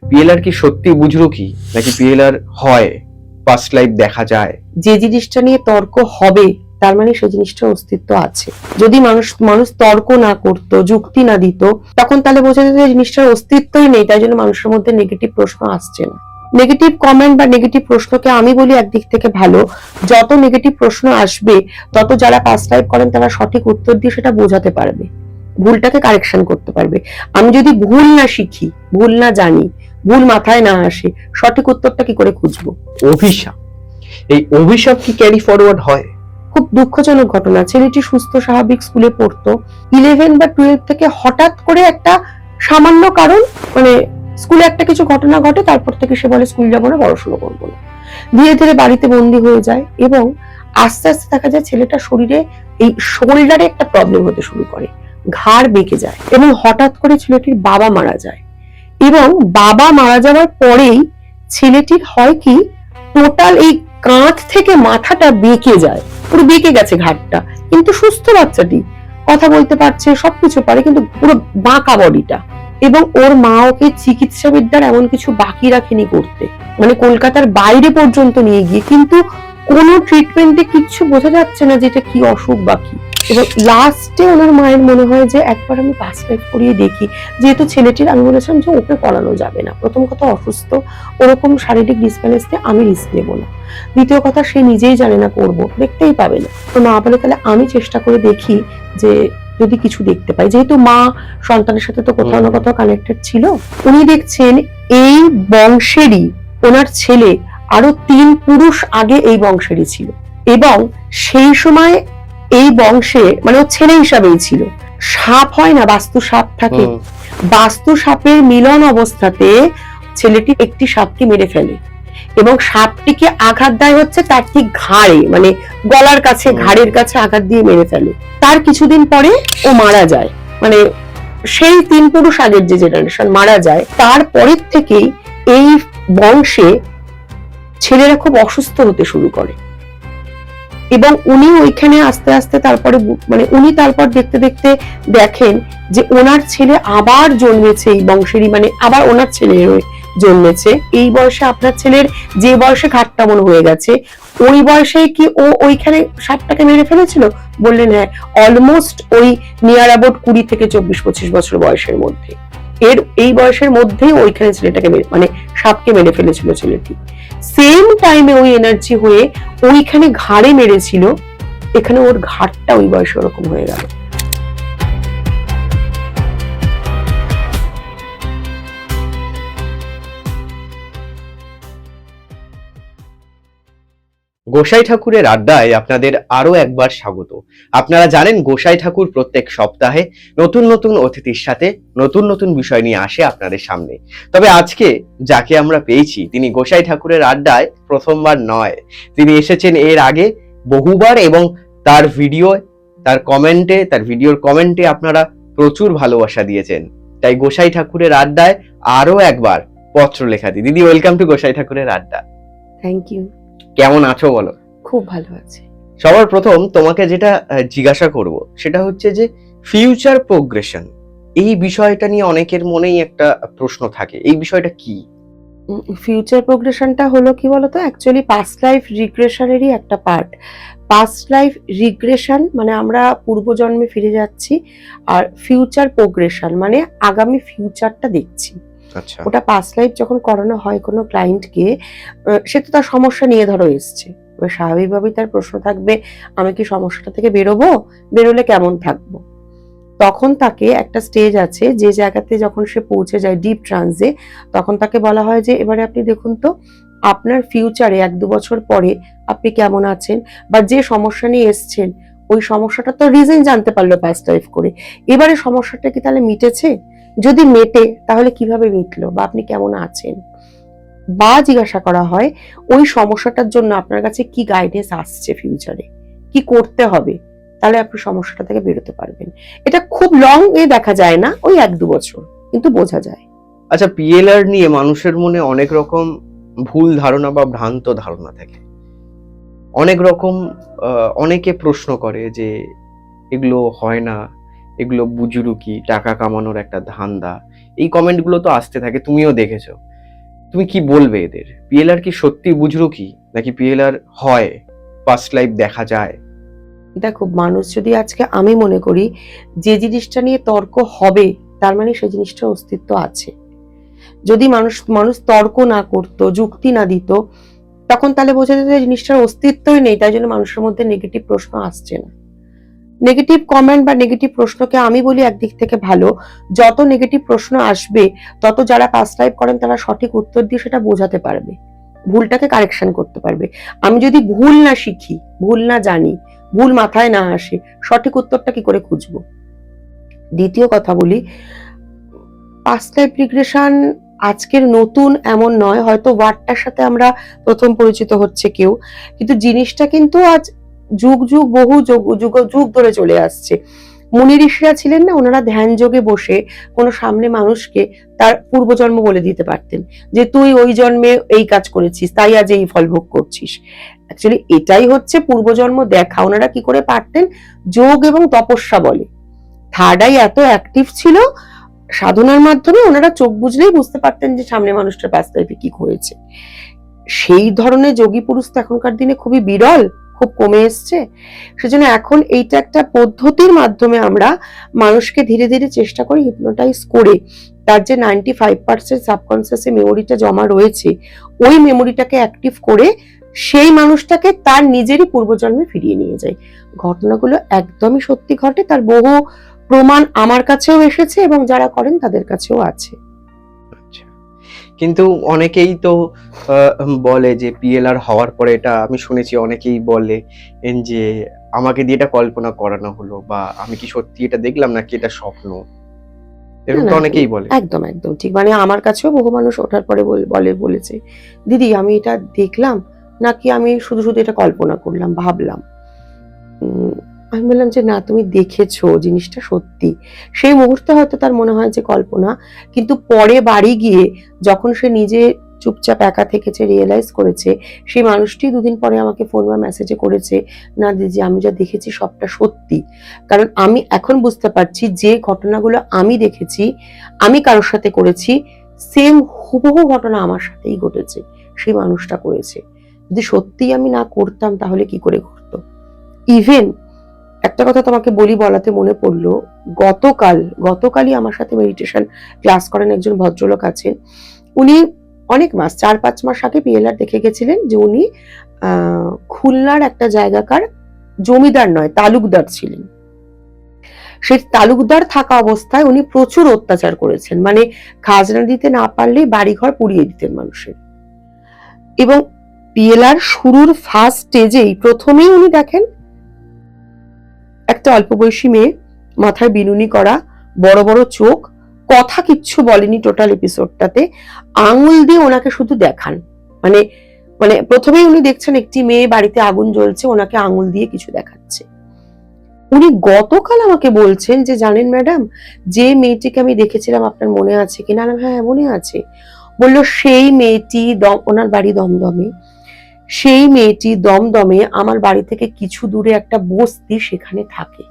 PLR কি সত্যি বুজরুকি নাকি পিএলআর হয়, পাস্ট লাইফ দেখা যায়? যে জিনিসটা নিয়ে তর্ক হবে তার মানে সেই জিনিসটার অস্তিত্ব আছে। যদি মানুষ তর্ক না করত, যুক্তি না দিত, তখন তাহলে বোঝা যেত যে জিনিসটার অস্তিত্বই নেই, তাই জন্য মানুষের মধ্যে নেগেটিভ প্রশ্ন আসছে না। নেগেটিভ কমেন্ট বা নেগেটিভ প্রশ্নকে আমি বলি একদিক থেকে ভালো, যত নেগেটিভ প্রশ্ন আসবে তত যারা পাস্ট লাইফ করেন তারা সঠিক উত্তর দিয়ে সেটা বোঝাতে পারবে, ভুলটাকে কারেকশন করতে পারবে। আমি যদি ভুল না শিখি, ভুল না জানি, ভুল মাথায় না আসে, সঠিক উত্তরটা কি করে খুঁজবো? অভিশাপ, এই অভিশাপ কি ক্যারি ফরওয়ার্ড হয়? খুব দুঃখজনক ঘটনা। ছেলেটি সুস্থ স্বাভাবিক স্কুলে পড়তো, 11 বা 12 থেকে হঠাৎ করে একটা সামান্য কারণ, মানে স্কুলে একটা কিছু ঘটনা ঘটে, তারপর থেকে সে বলে স্কুল যাবো না, পড়াশোনা করবো না। ধীরে ধীরে বাড়িতে বন্দী হয়ে যায় এবং আস্তে আস্তে দেখা যায় ছেলেটার শরীরে এই শোল্ডারে একটা প্রবলেম হতে শুরু করে, ঘাড় বেঁকে যায় এবং হঠাৎ করে ছেলেটির বাবা মারা যায়। এবং বাবা মারা যাওয়ার পরেই ছেলেটির হয় কি, টোটাল এই কাঁধ থেকে মাথাটা বেঁকে যায়, পুরো বেঁকে গেছে ঘাড়টা, কিন্তু সুস্থ বাচ্চাটি কথা বলতে পারছে, সবকিছু পারে, কিন্তু পুরো বাঁকা বডিটা। এবং ওর মা ওকে চিকিৎসা বিদ্যার এমন কিছু বাকি রাখেনি করতে, মানে কলকাতার বাইরে পর্যন্ত নিয়ে গিয়ে, কিন্তু কোনো ট্রিটমেন্টে কিচ্ছু বোঝা যাচ্ছে না যেটা কি অসুখ বাকি। এবং লাস্টে ওনার মায়ের মনে হয় যে একবার আমি পাস্ট লাইফ করিয়ে দেখি, যেহেতু ছেলেটির, আমি বলেছিলাম যে ওকে করানো যাবে না, প্রথম কথা অসুস্থ, ওরকম শারীরিক ডিসব্যালেন্সে আমি রিস্ক নেবো না, দ্বিতীয় কথা সে নিজেই জানে না, করবো, দেখতেই পাবে না। তো মা বলে তাহলে আমি চেষ্টা করে দেখি যে যদি কিছু দেখতে পাই, যেহেতু মা সন্তানের সাথে তো কোথাও না কোথাও কানেক্টেড ছিল। উনি দেখছেন এই বংশেরই ওনার ছেলে আরো 3 পুরুষ আগে এই বংশেরই ছিল, এবং সেই সময় এই বংশে, মানে ও ছেলে হিসাবেই ছিল। সাপ হয় না, বাস্তু সাপ থাকে, বাস্তু সাপের মিলন অবস্থাতে ছেলেটি একটি সাপকে মেরে ফেলে এবং সাপটিকে আঘাত দেয় হচ্ছে তার ঠিক ঘাড়ে, মানে গলার কাছে, ঘাড়ের কাছে আঘাত দিয়ে মেরে ফেলে। তার কিছুদিন পরে ও মারা যায়, মানে সেই 3 পুরুষ আগের যে জেনারেশন মারা যায়, তারপরের থেকেই এই বংশে ছেলেরা খুব অসুস্থ হতে শুরু করে। এবং উনি ওইখানে আস্তে আস্তে তারপরে, মানে উনি তারপর দেখতে দেখতে দেখেন যে ওনার ছেলে আবার জন্মেছে এই বংশেরই, মানে আবার ওনার ছেলে জন্মেছে এই বয়সে। আপনার ছেলের যে বয়সে ঘাটটামন হয়ে গেছে, ওই বয়সে কি ও ওইখানে সাপটাকে মেরে ফেলেছিল? বললেন হ্যাঁ, অলমোস্ট ওই নিয়ার অ্যাবাউট 20 থেকে 24-25 বছর বয়সের মধ্যে, এই বয়সের মধ্যেই ওইখানে ছেলেটাকে মানে সাপকে মেরে ফেলেছিল ছেলেটি। সেম টাইমে ওই এনার্জি হয়ে ওইখানে ঘাড়ে মেরেছিল, এখানে ওর ঘাড়টা ওই বয়সে ওরকম হয়ে গেল। গোসাই ঠাকুরের আড্ডায় আপনাদের আরো একবার স্বাগত। আপনারা জানেন গোসাই ঠাকুর প্রত্যেক সপ্তাহে নতুন নতুন অতিথির সাথে নতুন নতুন বিষয় নিয়ে আসে আপনাদের সামনে। তবে আজকে যাকে আমরা পেয়েছি, তিনি গোসাই ঠাকুরের আড্ডায় প্রথমবার নয়, তিনি এসেছেন এর আগে বহুবার, এবং তার ভিডিওর কমেন্টে আপনারা প্রচুর ভালোবাসা দিয়েছেন। তাই গোসাই ঠাকুরের আড্ডায় আরো একবার পত্র লেখা দিই। দিদি, ওয়েলকাম টু গোসাই ঠাকুরের আড্ডা। Thank you. কেমন আছো বলো? খুব ভালো আছি। সবার প্রথম তোমাকে যেটা জিজ্ঞাসা করব সেটা হচ্ছে যে ফিউচার প্রোগ্রেশন, এই বিষয়টা নিয়ে অনেকের মনেই একটা প্রশ্ন থাকে, এই বিষয়টা কি? ফিউচার প্রোগ্রেশনটা হলো কি বলতো, অ্যাকচুয়ালি পাস্ট লাইফ রিগ্রেশনেরই একটা পার্ট। পাস্ট লাইফ রিগ্রেশন মানে আমরা পূর্বজন্মে ফিরে যাচ্ছি, আর ফিউচার প্রোগ্রেশন মানে আগামী ফিউচারটা দেখছি। আচ্ছা, ওটা পাস্ট লাইফ যখন করানো হয় কোনো ক্লায়েন্টকে, সে তো তার সমস্যা নিয়ে ধরো এসছে, স্বাভাবিকভাবেই তার প্রশ্ন থাকবে আমি কি সমস্যাটা থেকে বেরোবো, বেরোলে কেমন থাকবো। তখন তাকে একটা স্টেজ আছে যে জায়গাতে যখন সে পৌঁছে যায় ডিপ ট্রান্সে, তখন তাকে বলা হয় যে এবারে আপনি দেখুন তো আপনার ফিউচারে 1-2 বছর পরে আপনি কেমন আছেন, বা যে সমস্যা নিয়ে এসছেন ওই সমস্যাটা তো রিজন জানতে পারলো পাস্ট লাইফ করে, এবারে সমস্যাটা কি তাহলে মিটেছে, যদি মেটে তাহলে কিভাবে মিটলো, বা আপনি কেমন আছেন, বা জিজ্ঞাসা করা হয় ওই সমস্যাটার জন্য আপনার কাছে কি গাইডেন্স আসছে, ফিউচারে কি করতে হবে, তাহলে আপনি সমস্যাটা থেকে বেরোতে পারবেন। এটা খুব লং এ দেখা যায় না, ওই 1-2 বছর, কিন্তু বোঝা যায়। আচ্ছা, পিএলআর নিয়ে মানুষের মনে অনেক রকম ভুল ধারণা বা ভ্রান্ত ধারণা থাকে, অনেক রকম অনেকে প্রশ্ন করে যে এগুলো হয় না, এগুলো বুজুরুকি, টাকা কামানোর একটা ধান্দা, এই কমেন্টগুলো তো আসতে থাকে, তুমিও দেখেছো। তুমি কি বলবে এদের? পিএলআর কি সত্যি বুজরুকি, নাকি পিএলআর হয়, পাস্ট লাইফ দেখা যায়? দেখো, মানুষ যদি আজকে, আমি মনে করি যে জিনিসটা নিয়ে তর্ক হবে তার মানে সেই জিনিসটার অস্তিত্ব আছে। যদি মানুষ মানুষ তর্ক না করতো, যুক্তি না দিত, তখন তাহলে বোঝা যেত যে জিনিসটার অস্তিত্বই নেই, তাই জন্য মানুষের মধ্যে নেগেটিভ প্রশ্ন আসছে না। নেগেটিভ কমেন্ট বা নেগেটিভ প্রশ্নকে আমি বলি একদিক থেকে ভালো। যত নেগেটিভ প্রশ্ন আসবে তত যারা পাস্ট লাইফ করেন তারা সঠিক উত্তর দিয়ে সেটা বোঝাতে পারবে, ভুলটাকে কারেকশন করতে পারবে। আমি যদি ভুল না শিখি, ভুল না জানি, ভুল মাথায় না আসে, সঠিক উত্তরটা কি করে খুঁজবো? দ্বিতীয় কথা বলি, পাস্ট লাইফ রিগ্রেশন আজকের নতুন এমন নয়, হয়তো ওয়ার্ডটার সাথে আমরা প্রথম পরিচিত হচ্ছে কেউ, কিন্তু জিনিসটা কিন্তু আজ যুগ যুগ বহু যুগ যুগ যুগ ধরে চলে আসছে। মুনি ঋষিরা ছিলেন না, ওনারা ধ্যান যোগে বসে কোনো সামনে মানুষকে তার পূর্বজন্ম বলে দিতে পারতেন যে তুই ওই জন্মে এই কাজ করেছিস, তাই আজ এই ফল ভোগ করছিস। অ্যাকচুয়ালি এটাই হচ্ছে পূর্বজন্ম দেখা। ওনারা কি করে পারতেন? যোগ এবং তপস্যা বলে। থার্ড আই এত অ্যাক্টিভ ছিল, সাধনার মাধ্যমে ওনারা চোখ বুঝলেই বুঝতে পারতেন যে সামনে মানুষটার পাস্ট লাইফে কি হয়েছে। সেই ধরনের যোগী পুরুষ তো এখনকার দিনে খুবই বিরল, খুব কমে এসছে। সেজন্য এখন এইটা একটা পদ্ধতির মাধ্যমে আমরা মানুষকে ধীরে ধীরে চেষ্টা করি হিপনোটাইজ করে তার যে 95% সাবকনসিয়াসে মেমোরিটা জমা রয়েছে, ওই মেমোরিটাকে অ্যাক্টিভ করে সেই মানুষটাকে তার নিজেরই পূর্বজন্মে ফিরিয়ে নিয়ে যায়। ঘটনাগুলো একদমই সত্যি ঘটে, তার বহু প্রমাণ আমার কাছেও এসেছে এবং যারা করেন তাদের কাছেও আছে। আচ্ছা, কিন্তু অনেকেই তো বলে যে পিএলআর হওয়ার পরে, এটা আমি শুনেছি অনেকেই বলে যে আমাকে দিয়ে এটা কল্পনা করানো হলো, বা আমি কি সত্যি এটা দেখলাম নাকি এটা স্বপ্ন, এরকম তো অনেকেই বলে। একদম একদম ঠিক। মানে আমার কাছেও বহু মানুষ ওঠার পরে বলেছে, দিদি আমি এটা দেখলাম নাকি আমি শুধু শুধু এটা কল্পনা করলাম, ভাবলাম। আমি বললাম যে না, তুমি দেখেছো, জিনিসটা সত্যি। সেই মুহূর্তে হয়তো তার মনে হয় যে কল্পনা, কিন্তু পরে বাড়ি গিয়ে যখন সে নিজে চুপচাপ একা থেকেছে, রিয়েলাইজ করেছে, সেই মানুষটি দুদিন পরে আমাকে ফোন বা মেসেজে করেছে, না দিদি আমি যা দেখেছি সবটা সত্যি। কারণ আমি এখন বুঝতে পারছি যে ঘটনাগুলো আমি দেখেছি, আমি কারোর সাথে করেছি, সেম হুবহু ঘটনা আমার সাথেই ঘটেছে, সেই মানুষটা করেছে। যদি সত্যি আমি না করতাম তাহলে কি করে ঘটতো? ইভেন একটা কথা তোমাকে বলাতে মনে পড়লো, গতকালই আমার সাথে মেডিটেশন ক্লাস করেন একজন ভদ্রলোক আছেন। উনি অনেক মাস, 4-5 মাস আগে পিএলআর দেখে গেছিলেন যে উনি খুলনার একটা জায়গাকার জমিদার নয়, তালুকদার ছিলেন। সেই তালুকদার থাকা অবস্থায় উনি প্রচুর অত্যাচার করেছেন, মানে খাজনা দিতে না পারলে বাড়িঘর পুড়িয়ে দিতেন মানুষের। এবং পিএলআর শুরুর ফার্স্ট স্টেজেই প্রথমেই উনি দেখেন একটা অল্প বয়সী মেয়ে, মাথায় বিনুনি করা, বড় বড় চোখ, কথা কিচ্ছু বলেনি টোটাল এপিসোডটাতে, আঙুল দিয়ে ওনাকে শুধু দেখান। মানে মানে প্রথমেই উনি দেখছেন একটি মেয়ে বাড়িতে আগুন জ্বলছে, ওনাকে আঙুল দিয়ে কিছু দেখাচ্ছে। উনি গতকাল আমাকে বলছেন যে জানেন ম্যাডাম, যে মেয়েটিকে আমি দেখেছিলাম আপনার মনে আছে কিনা? হ্যাঁ মনে আছে। বললো সেই মেয়েটি, ওনার বাড়ি দমদমে, সেই মেয়েটি দমদমে আমার বাড়ি থেকে কিছু দূরে একটা বস্তি, সেখানে থাকে।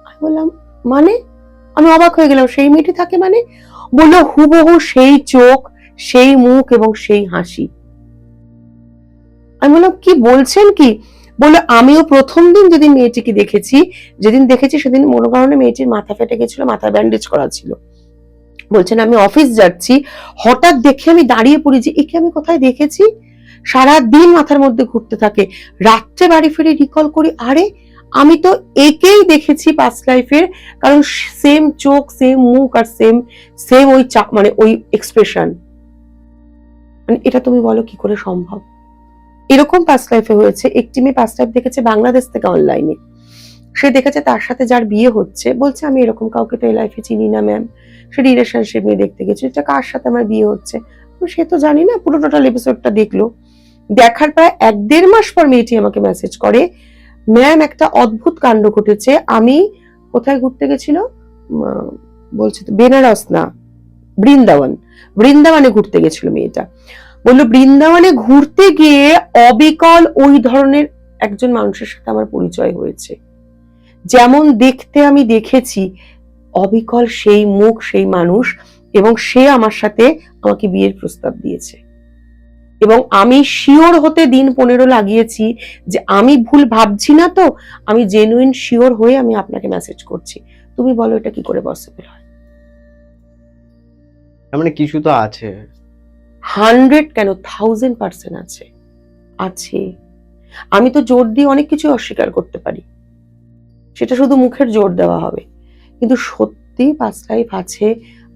আমি বললাম মানে? আমি অবাক হয়ে গেলাম, সেই মেয়েটি থাকে মানে? বললো হুবহু সেই চোখ, সেই মুখ এবং সেই হাসি। আমি বললাম কি বলছেন কি? বললো আমিও প্রথম দিন যেদিন মেয়েটিকে দেখেছি, সেদিন মনে কারণে মেয়েটির মাথা ফেটে গেছিল, মাথা ব্যান্ডেজ করা ছিল। বলছেন আমি অফিস যাচ্ছি, হঠাৎ দেখে আমি দাঁড়িয়ে পড়ি যে একে আমি কোথায় দেখেছি। সারাদিন মাথার মধ্যে ঘুরতে থাকে, রাত্রে বাড়ি ফিরে রিকল করি, আরে আমি তো একেই দেখেছি পাস্ট লাইফের, কারণ সেম চোখ, সেম মুখ আর সেম ওই মানে ওই এক্সপ্রেশন। মানে এটা তুমি বলো কি করে সম্ভব? এরকম পাস্ট লাইফে হয়েছে। একটি মেয়ে পাস্ট লাইফ দেখেছে বাংলাদেশ থেকে অনলাইনে, সে দেখেছে তার সাথে যার বিয়ে হচ্ছে, বলছে আমি এরকম কাউকে তো এই লাইফে চিনি না ম্যাম, সে রিলেশনশিপ নিয়ে দেখতে গেছে, এটা কার সাথে আমার বিয়ে হচ্ছে, সে তো জানি না। পুরো টোটাল এপিসোডটা দেখলো, দেখার প্রায় 1-1.5 মাস পর মেয়েটি আমাকে মেসেজ করে, ম্যাম একটা অদ্ভুত কাণ্ড ঘটেছে, আমি কোথায় ঘুরতে গেছিল বলছে তো বেনারস না, বৃন্দাবনে ঘুরতে গেছিল মেয়েটা। বললো বৃন্দাবনে ঘুরতে গিয়ে অবিকল ওই ধরনের একজন মানুষের সাথে আমার পরিচয় হয়েছে, যেমন দেখতে আমি দেখেছি, অবিকল সেই মুখ, সেই মানুষ, এবং সে আমার সাথে আমাকে বিয়ের প্রস্তাব দিয়েছে। এবং আমি শিওর হতে দিন 15 লাগিয়েছি যে আমি ভুল ভাবছি না, তো আমি জেনুইন শিওর হয়ে আমি আপনাকে মেসেজ করছি। তুমি বলো এটা কি করে পসিবল হয়? তার মানে কিছু তো আছে। 100 কেন 1000% আছে, আছে। আমি তো জোর দিয়ে অনেক কিছু অস্বীকার করতে পারি, সেটা শুধু মুখের জোর দেওয়া হবে, কিন্তু সত্যি পাস্ট লাইফ আছে,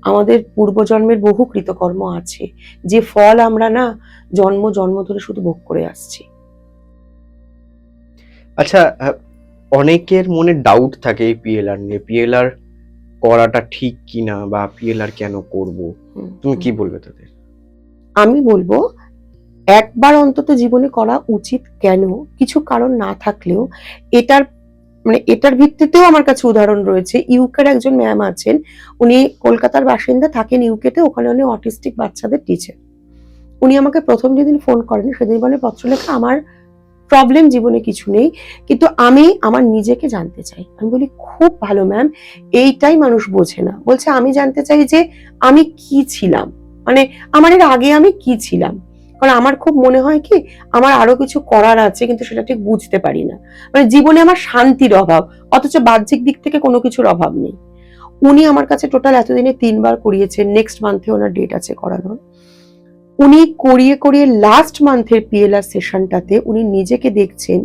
আমাদের পূর্বজন্মের বহু কৃতকর্ম আছে, যে ফল আমরা না জন্ম জন্ম ধরে শুধু ভোগ করে আসছি। আচ্ছা, অনেকের মনে ডাউট থাকে এই পিএলআর নিয়ে, পিএলআর করাটা ঠিক কিনা বা পিএলআর কেন করব, তুমি কি বলবে তাদের? আমি বলবো একবার অন্তত জীবনে করা উচিত। কেন? কিছু কারণ না থাকলেও এটার এটার ভিত্তিতেও আমার কাছে উদাহরণ রয়েছে। ইউকের একজন ম্যাম আছেন, উনি কলকাতার বাসিন্দা, থাকেন ইউকেতে, ওখানে উনি অটিস্টিক বাচ্চাদের টিচার। উনি আমাকে প্রথম যেদিন ফোন করেন সেদিন বলে, পত্রলেখা আমার প্রবলেম জীবনে কিছু নেই, কিন্তু আমি আমার নিজেকে জানতে চাই। আমি বলি খুব ভালো ম্যাম, এইটাই মানুষ বোঝে না। বলছে আমি জানতে চাই যে আমি কি ছিলাম, আমার এর আগে আমি কি ছিলাম, কারণ আমার খুব মনে হয় কি আমার আরো কিছু করার আছে, কিন্তু সেটা ঠিক বুঝতে পারি না। জীবনে আমার শান্তির অভাব, অথচ বাহ্যিক দিক থেকে কোনো কিছুর অভাব নেই। উনি আমার কাছে টোটাল এতদিনে 3 বার করিয়েছেন, নেক্সট মান্থে ওনার ডেট আছে করানোর। উনি করিয়ে করিয়ে লাস্ট মান্থের পিএলআর সেশনটাতে উনি নিজেকে দেখছেন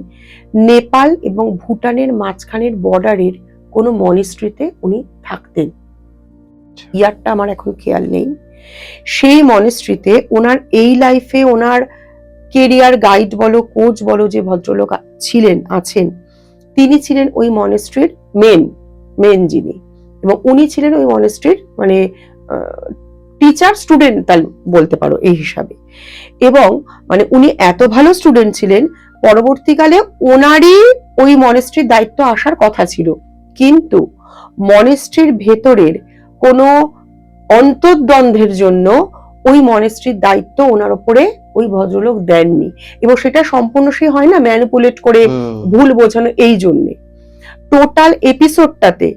নেপাল এবং ভুটানের মাঝখানের বর্ডারের কোনো মনিস্ট্রিতে উনি থাকতেন। ইয়ারটা আমার এখন খেয়াল নেই। সেই মনিস্ট্রিতে ওনার এই লাইফে ওনার কেরিয়ার গাইড বলো, কোচ বলো, যে ভদ্রলোক আছেন, তিনি ছিলেন ওই মনিস্ট্রির মেন যিনি, এবং উনি ছিলেন ওই মনিস্ট্রির টিচার স্টুডেন্ট তাই বলতে পারো এই হিসাবে। এবং উনি এত ভালো স্টুডেন্ট ছিলেন, পরবর্তীকালে ওনারই ওই মনেস্ট্রির দায়িত্ব আসার কথা ছিল, কিন্তু মনেস্ট্রির ভেতরের কোনো অন্তর্দ্বন্দ্বের জন্য ওই মনেস্ট্রির দায়িত্ব ওনার উপরে ওই ভদ্রলোক দেননি, এবং সেটা সম্পূর্ণ সে হয় না ম্যানিপুলেট করে ভুল বোঝানো। এই জন্যে টোটাল এপিসোডটাতে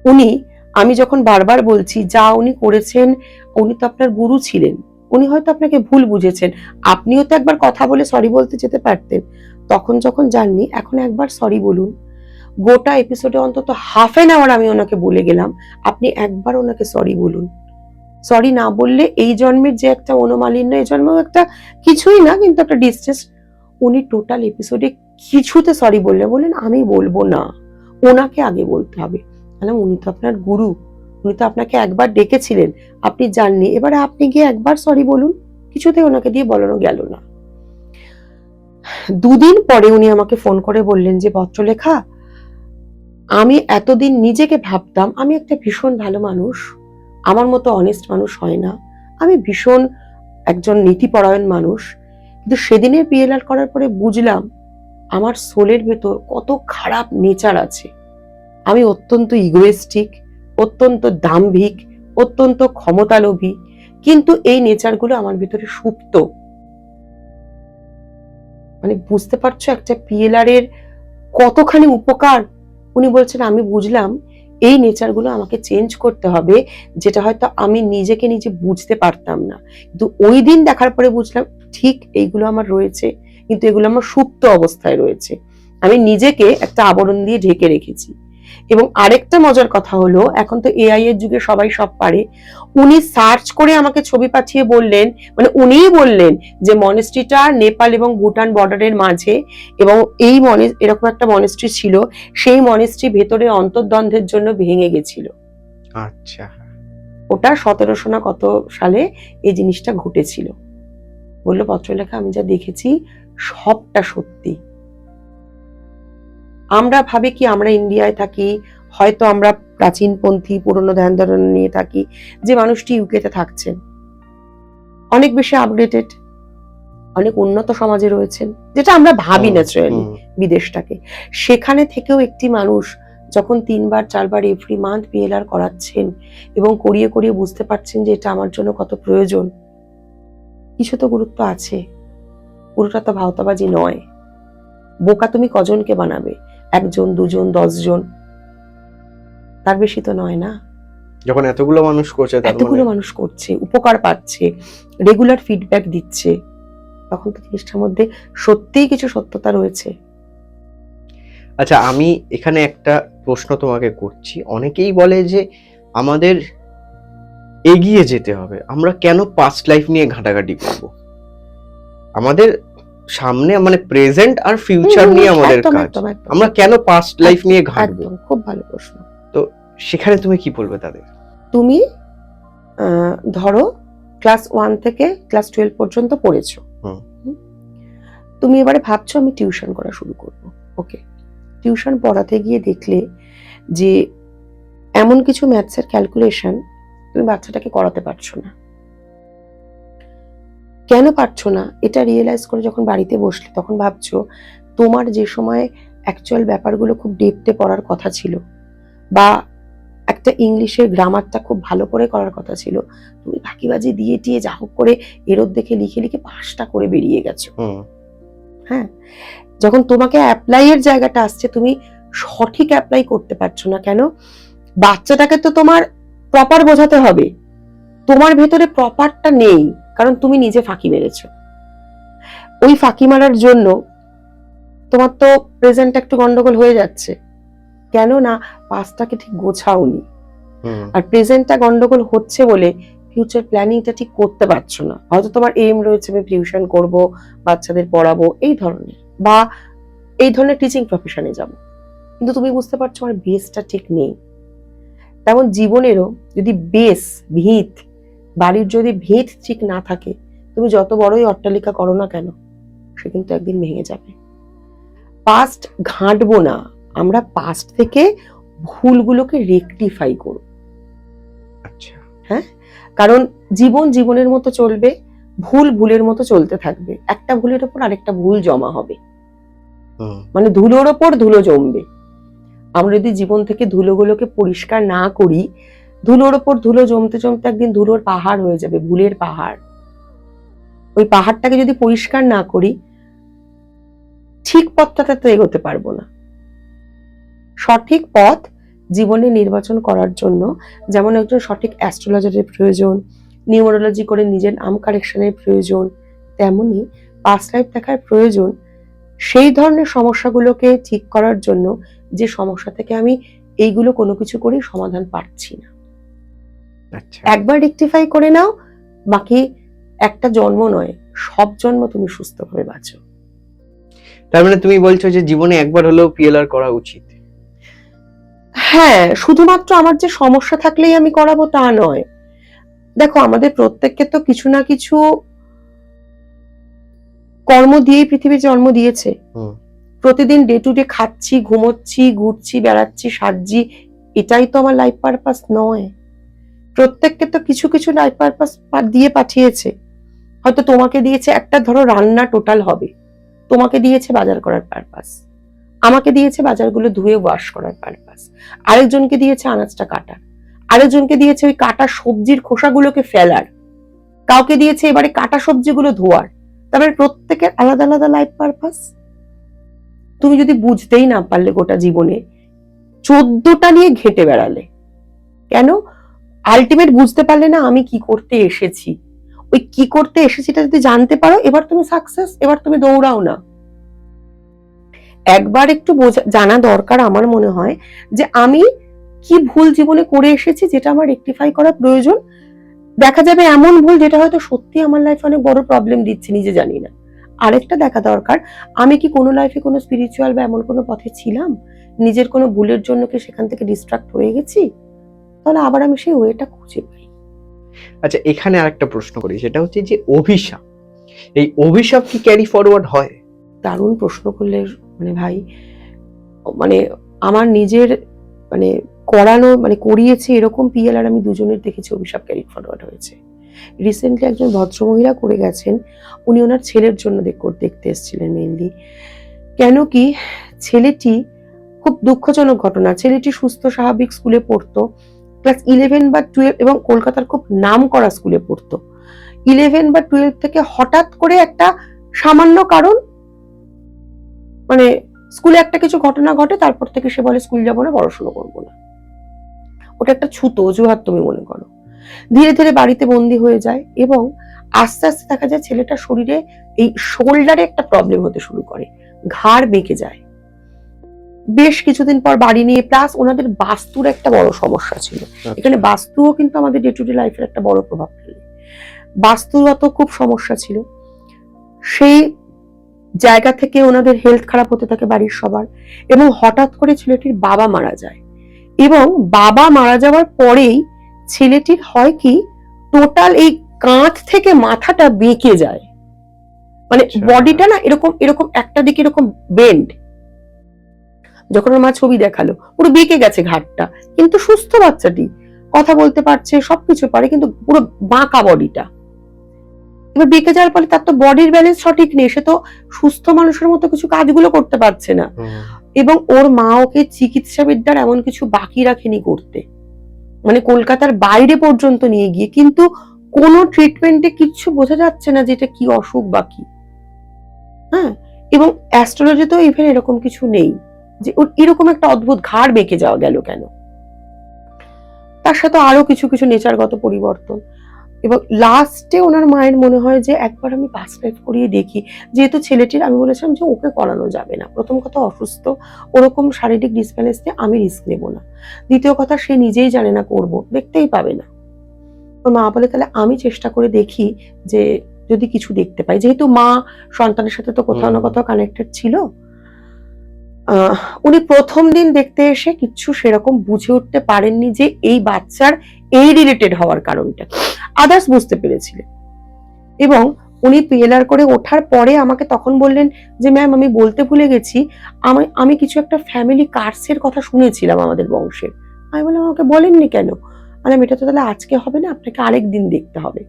উনি, আমি যখন বারবার বলছি যা উনি করেছেন, উনি তো আপনার গুরু ছিলেন, উনি হয়তো আপনাকে ভুল বুঝেছেন, আপনিও তো একবার কথা বলে সরি বলতে যেতে পারতেন, তখন যখন যাননি, এখন একবার সরি বলুন। গোটা এপিসোডে অন্তত হাফ এন আওয়ার আমি ওনাকে বলে গেলাম, আপনি একবার ওনাকে সরি বলুন। সরি না বললে এই জন্মের যে একটা অনুমালিন্য, এই জন্মেও একটা কিছুই না, কিন্তু একটা ডিস্টেন্স। উনি টোটাল এপিসোডে কিছুতে সরি বললেন আমি বলবো না, ওনাকে আগে বলতে হবে। উনি তো আপনার গুরু, উনি তো আপনাকে একবার ডেকেছিলেন, আপনি যাননি, এবারে আপনি গিয়ে একবার সরি বলুন। কিছুতে ওনাকে দিয়ে বলানো গেল না। 2 দিন পরে উনি আমাকে ফোন করে বললেন যে ভদ্রলেখা, আমি এতদিন নিজেকে ভাবতাম আমি একটা ভীষণ ভালো মানুষ, আমার মতো অনেস্ট মানুষ হয় না, আমি ভীষণ একজন নীতিপরায়ণ মানুষ, কিন্তু সেদিনের পিএলআর করার পরে বুঝলাম আমার সোলের ভেতর কত খারাপ নেচার আছে। আমি অত্যন্ত ইগোয়েস্টিক, অত্যন্ত দাম্ভিক, অত্যন্ত ক্ষমতালোভী, কিন্তু এই নেচারগুলো আমার ভিতরে সুপ্ত। বুঝতে পারছো একটা পিএলআর এর কতখানি উপকার? উনি বলছেন আমি বুঝলাম এই নেচারগুলো আমাকে চেঞ্জ করতে হবে, যেটা হয়তো আমি নিজেকে নিজে বুঝতে পারতাম না, কিন্তু ওই দিন দেখার পরে বুঝলাম ঠিক এইগুলো আমার রয়েছে, কিন্তু এগুলো আমার সুপ্ত অবস্থায় রয়েছে, আমি নিজেকে একটা আবরণ দিয়ে ঢেকে রেখেছি। এবং আরেকটা মজার কথা হলো, এখন তো এআই এর যুগে সবাই সব পারে, উনি সার্চ করে আমাকে ছবি পাঠিয়ে বললেন, উনিই বললেন যে মনেস্ট্রিটা নেপাল এবং ভুটান বর্ডারের মাঝে, এবং এই এরকম একটা মনেস্ট্রি ছিল, সেই মনেস্ট্রি ভেতরে অন্তর্দ্বন্দ্বের জন্য ভেঙে গেছিল। আচ্ছা, ওটা 1700 না কত সালে এই জিনিসটা ঘটেছিল। বললো পত্রলেখা আমি যা দেখেছি সবটা সত্যি। আমরা ভাবি কি আমরা ইন্ডিয়ায় থাকি, হয়তো আমরা প্রাচীনপন্থী পুরনো ধ্যান ধারণা নিয়ে থাকি, যে মানুষটি ইউকেতে থাকছেন অনেক বেশি আপডেটেড, অনেক উন্নত সমাজে রয়েছেন, যেটা আমরা ভাবি ন্যাচারালি বিদেশটাকে, সেখানে থেকেও একটি মানুষ যখন 3 বার 4 বার এভরি মান্থ পিএলআর করাচ্ছেন এবং করিয়ে করিয়ে বুঝতে পারছেন যে এটা আমার জন্য কত প্রয়োজন, কিছু তো গুরুত্ব আছে, পুরোটা তো ভাওতাবাজি নয়। বোকা তুমি কজনকে বানাবে? 1 জন 2 জন 10 জন, তার বেশি তো নয় না। যখন এতগুলো মানুষ করছে, তার এতগুলো মানুষ করছে, উপকার পাচ্ছে, রেগুলার ফিডব্যাক দিচ্ছে, তখন তো জিনিসটার মধ্যে সত্যিই কিছু সত্যতা রয়েছে। আচ্ছা, আমি এখানে একটা প্রশ্ন তোমাকে করছি। অনেকেই বলে যে আমাদের এগিয়ে যেতে হবে, আমরা কেন পাস্ট লাইফ নিয়ে ঘাটাঘাটি করব? আমাদের সামনে মানে প্রেজেন্ট আর ফিউচার নিয়ে আমাদের একদম, কাজ, একদম, একদম। আমরা কেন পাস্ট লাইফ নিয়ে ঘাটবো? একদম, খুব ভালো প্রশ্ন। তো সেখানে তুমি কি বলবে তাদের? তুমি ধরো ক্লাস 1 থেকে ক্লাস 12 পর্যন্ত পড়েছো। হুম। তুমি এবারে ভাবছো আমি টিউশন করা শুরু করব। ওকে, টিউশন পড়াতে গিয়ে দেখলে যে এমন কিছু ম্যাথসের ক্যালকুলেশন তুমি বাচ্চাটাকে করাতে পারছো না। কেন পারছো না এটা রিয়েলাইজ করে যখন বাড়িতে বসলে তখন ভাবছো তোমার যে সময় অ্যাকচুয়াল ব্যাপারগুলো খুব ডেপথে পড়ার কথা ছিল, বা একটা ইংলিশের গ্রামারটা খুব ভালো করে করার কথা ছিল, তুমি ফাঁকিবাজি দিয়ে টিয়ে যা হোক করে এরর দেখে লিখে লিখে পাসটা করে বেরিয়ে গেছো। হ্যাঁ, যখন তোমাকে অ্যাপ্লাই এর জায়গাটা আসছে তুমি সঠিক অ্যাপ্লাই করতে পারছো না। কেন? বাচ্চাটাকে তো তোমার প্রপার বোঝাতে হবে, তোমার ভেতরে প্রপারটা নেই, কারণ তুমি নিজে ফাঁকি মেরেছো। ওই ফাঁকি মারার জন্য তোমার তো প্রেজেন্ট একটু গন্ডগোল হয়ে যাচ্ছে। কেন না পাস্টটাকে ঠিক গোছাওনি, আর প্রেজেন্টটা গন্ডগোল হচ্ছে বলে ফিউচার প্ল্যানিংটা ঠিক করতে পারছো না। হয়তো তোমার এম রয়েছে আমি টিউশন করব, বাচ্চাদের পড়াবো, এই ধরনের, বা এই ধরনের টিচিং প্রফেশনে যাব, কিন্তু তুমি বুঝতে পারছো আমার বেসটা ঠিক নেই। তেমন জীবনেরও যদি বেস, ভিত, বাড়ির যদি ভিত ঠিক না থাকে, তুমি যত বড়ই অট্টালিকা করো না কেন সে কিন্তু একদিন ভেঙে যাবে। পাস্ট ঘাঁটবো না, আমরা পাস্ট থেকে ভুলগুলোকে রেকটিফাই করব। আচ্ছা, হ্যাঁ, কারণ জীবন জীবনের মতো চলবে, ভুল ভুলের মতো চলতে থাকবে, একটা ভুলের ওপর আরেকটা ভুল জমা হবে, মানে ধুলোর ওপর ধুলো জমবে। আমরা যদি জীবন থেকে ধুলোগুলোকে পরিষ্কার না করি, ধুলোর ওপর ধুলো জমতে জমতে একদিন ধুলোর পাহাড় হয়ে যাবে, ভুলের পাহাড়। ওই পাহাড়টাকে যদি পরিষ্কার না করি, ঠিক পথটাতে তো এগোতে পারবো না। সঠিক পথ জীবনে নির্বাচন করার জন্য যেমন একজন সঠিক অ্যাস্ট্রোলজারের প্রয়োজন, নিউমারোলজি করে নিজের নাম কারেকশনের প্রয়োজন, তেমনি পাস্ট লাইফ দেখার প্রয়োজন সেই ধরনের সমস্যাগুলোকে ঠিক করার জন্য যে সমস্যা থেকে আমি এইগুলো কোনো কিছু করেই সমাধান পাচ্ছি না। আচ্ছা, একবার রেকটিফাই করে নাও, বাকি একটা জন্ম নয়, সব জন্ম তুমি সুস্থভাবে বাঁচো। তার মানে তুমি বলছো যে জীবনে একবার হলেও পিএলআর করা উচিত? হ্যাঁ, শুধুমাত্র আমার যে সমস্যা থাকলেই আমি করাবো তা নয়। দেখো আমাদের প্রত্যেককে তো কিছু না কিছু কর্ম দিয়েই পৃথিবী জন্ম দিয়েছে। প্রতিদিন ডে টু ডে খাচ্ছি, ঘুমোচ্ছি, ঘুরছি, বেড়াচ্ছি, সাজছি, এটাই তো আমার লাইফ পারপাস নয়। প্রত্যেককে তো কিছু কিছু লাইফ পারপাস দিয়ে পাঠিয়েছে। হয়তো তোমাকে দিয়েছে একটা, ধরো রান্না টোটাল হবে, তোমাকে দিয়েছে বাজার করার পারপাস, আমাকে দিয়েছে বাজারগুলো ধুয়ে ওয়াশ করার পারপাস, আরেকজনকে দিয়েছে আনাজটা কাটার, আরেকজনকে দিয়েছে ওই কাটা সবজির খোসাগুলোকে ফেলার, কাউকে দিয়েছে এবারে কাটা সবজিগুলো ধোয়ার। তারপরে প্রত্যেকের আলাদা আলাদা লাইফ পারপাস। তুমি যদি বুঝতেই না পারলে গোটা জীবনে 14টা নিয়ে ঘেটে বেড়ালে, কেন? আলটিমেট বুঝতে পারলে না আমি কি করতে এসেছি। ওই কি করতে এসেছিটা যদি জানতে পারো, এবার তুমি সাকসেস, এবার তুমি দৌড়াও না। একবার একটু জানা দরকার আমার মনে হয় যে আমি কি ভুল জীবনে করে এসেছি যেটা আমার রেকটিফাই করা প্রয়োজন। দেখা যাবে এমন ভুল যেটা হয়তো সত্যি আমার লাইফে অনেক বড় প্রবলেম দিচ্ছে, নিজে জানি না। আরেকটা দেখা দরকার, আমি কি কোনো লাইফে কোনো স্পিরিচুয়াল বা এমন কোনো পথে ছিলাম, নিজের কোনো ভুলের জন্য কি সেখান থেকে ডিস্ট্রাক্ট হয়ে গেছি, তাহলে আবার আমি সেই ওয়েটা খুঁজে পাই। আচ্ছা, এখানে আরেকটা প্রশ্ন করি, সেটা হচ্ছে যে অভিশাপ, এই অভিশাপ কি ক্যারি ফরওয়ার্ড হয়? দারুণ প্রশ্ন করলে মানে ভাই, মানে আমার নিজের মানে করানো মানে করিয়েছে এরকম পিএলআর আমি দুজনের দেখেছি অভিশাপ ক্যারি ফরওয়ার্ড হয়েছে। রিসেন্টলি একজন ভদ্রমহিলা করে গেছেন, উনি ওনার ছেলের জন্য দেখতে এসেছিলেন মেইনলি। কেন কি ছেলেটি, খুব দুঃখজনক ঘটনা, ছেলেটি সুস্থ স্বাভাবিক স্কুলে পড়তো, ক্লাস 11 বা 12 এবং কলকাতার খুব নাম করা স্কুলে পড়তো। 11 বা 12 থেকে হঠাৎ করে একটা সামান্য কারণ, মানে স্কুলে একটা কিছু ঘটনা ঘটে, তারপর থেকে সে বলে স্কুল যাবো না, পড়াশোনা করবো না। ওটা একটা ছুতো, অজুহাত তুমি মনে করো। ধীরে ধীরে বাড়িতে বন্দি হয়ে যায় এবং আস্তে আস্তে দেখা যায় ছেলেটার শরীরে এই শোল্ডারে একটা প্রবলেম হতে শুরু করে, ঘাড় বেঁকে যায়। বেশ কিছুদিন পর বাড়ি নিয়ে, প্লাস ওনাদের বাস্তুর একটা বড় সমস্যা ছিল। এখানে বাস্তুও কিন্তু আমাদের ডে টু ডে লাইফের একটা বড় প্রভাব ফেলে। বাস্তুগত খুব সমস্যা ছিল। সেই জায়গা থেকে ওনাদের হেলথ খারাপ হতে থাকে বাড়ির সবার, এবং হঠাৎ করে ছেলেটির বাবা মারা যায়। এবং বাবা মারা যাওয়ার পরেই ছেলেটির হয় কি, টোটাল এই কাঁধ থেকে মাথাটা বেঁকে যায়, মানে বডিটা না এরকম এরকম একটা দিকে এরকম বেন্ড। যখন ওর মা ছবি দেখালো, পুরো বেঁকে গেছে ঘাটটা, কিন্তু সুস্থ বাচ্চাটি, কথা বলতে পারছে, সবকিছু পারে, কিন্তু পুরো বাঁকা বডিটা। এবার বেঁকে যাওয়ার ফলে তার তো বডির ব্যালেন্স সঠিক নেই, সে তো সুস্থ মানুষের মতো কিছু কাজগুলো করতে পারছে না। এবং ওর মা ওকে চিকিৎসা বিদ্যার এমন কিছু বাকি রাখেনি করতে, মানে কলকাতার বাইরে পর্যন্ত নিয়ে গিয়ে, কিন্তু কোনো ট্রিটমেন্টে কিছু বোঝা যাচ্ছে না যে এটা কি অসুখ বা কি। হ্যাঁ, এবং অ্যাস্ট্রোলজিতেও ইভেন এরকম কিছু নেই যে ওর এরকম একটা অদ্ভুত ঘাড় বেঁকে যাওয়া গেল কেন। তার সাথে আরো কিছু কিছু নেচারগত পরিবর্তন। এবং লাস্টে ওনার মায়ের মনে হয় যে একবার আমি পাস্ট লাইফ করিয়ে দেখি, যেহেতু ছেলেটির, আমি বলেছিলাম যে ওকে করানো যাবে না, প্রথম কথা অসুস্থ, ওরকম শারীরিক ডিসব্যালেন্স নিয়ে আমি রিস্ক নেব না, দ্বিতীয় কথা সে নিজেই জানে না, করব দেখতেই পাবে না। ওর মা বলে তাহলে আমি চেষ্টা করে দেখি যে যদি কিছু দেখতে পাই, যেহেতু মা সন্তানের সাথে তো কোথাও না কোথাও কানেক্টেড ছিল। উনি প্রথম দিন দেখতে এসে কিছু সেরকম বুঝে উঠতে পারেননি যে এই বাচ্চার এই রিলেটেড হওয়ার কারণটা, আদার্স বুঝতে পেরেছিলেন। এবং উনি পিএলআর করে ওঠার পরে আমাকে তখন বললেন যে ম্যাম আমি বলতে ভুলে গেছি, আমি কিছু একটা ফ্যামিলি কার্সের কথা শুনেছিলাম আমাদের বংশের। আমি বললাম আমাকে বলেননি কেন? বললাম এটা তো তাহলে আজকে হবে না, আপনাকে আরেক দিন দেখতে হবে।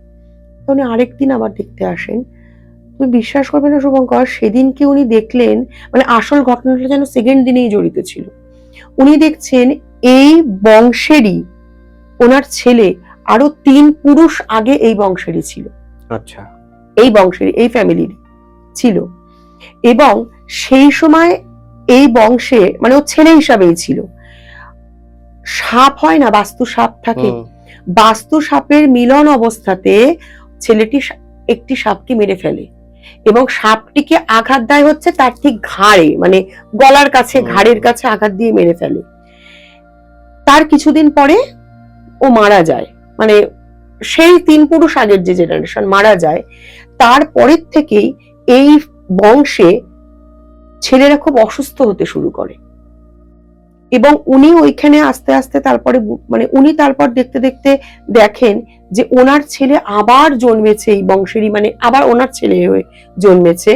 তো উনি আরেক দিন আবার দেখতে আসেন। তুমি বিশ্বাস করবে না শুভঙ্কর, সেদিনকে উনি দেখলেন, মানে আসল ঘটনাটা যেন সেকেন্ড দিনেই জড়িত ছিল। উনি দেখছেন এই বংশেরই ওনার ছেলে আরো 3 পুরুষ আগে এই বংশেরই ছিল। আচ্ছা, এই বংশের, এই ফ্যামিলির ছিল। এবং সেই সময় এই বংশে, মানে ও ছেলে হিসাবেই ছিল, সাপ হয় না, বাস্তু সাপ থাকে, বাস্তু সাপের মিলন অবস্থাতে ছেলেটি একটি সাপকে মেরে ফেলে, এবং সাপটিকে আঘাত দেয় হচ্ছে তার ঠিক ঘাড়ে, মানে গলার কাছে, ঘাড়ের কাছে আঘাত দিয়ে মেরে ফেলে। তার কিছুদিন পরে ও মারা যায়, মানে সেই 3 পুরুষ আগের যে জেনারেশন মারা যায়। তারপরের থেকেই এই বংশে ছেলেরা খুব অসুস্থ হতে শুরু করে। এবং উনি ওইখানে আস্তে আস্তে তারপরে, মানে উনি তারপর দেখতে দেখতে দেখেন যে ওনার ছেলে আবার জন্মেছে এই বংশেরই, মানে আবার ওনার ছেলে হয়ে জন্মেছে।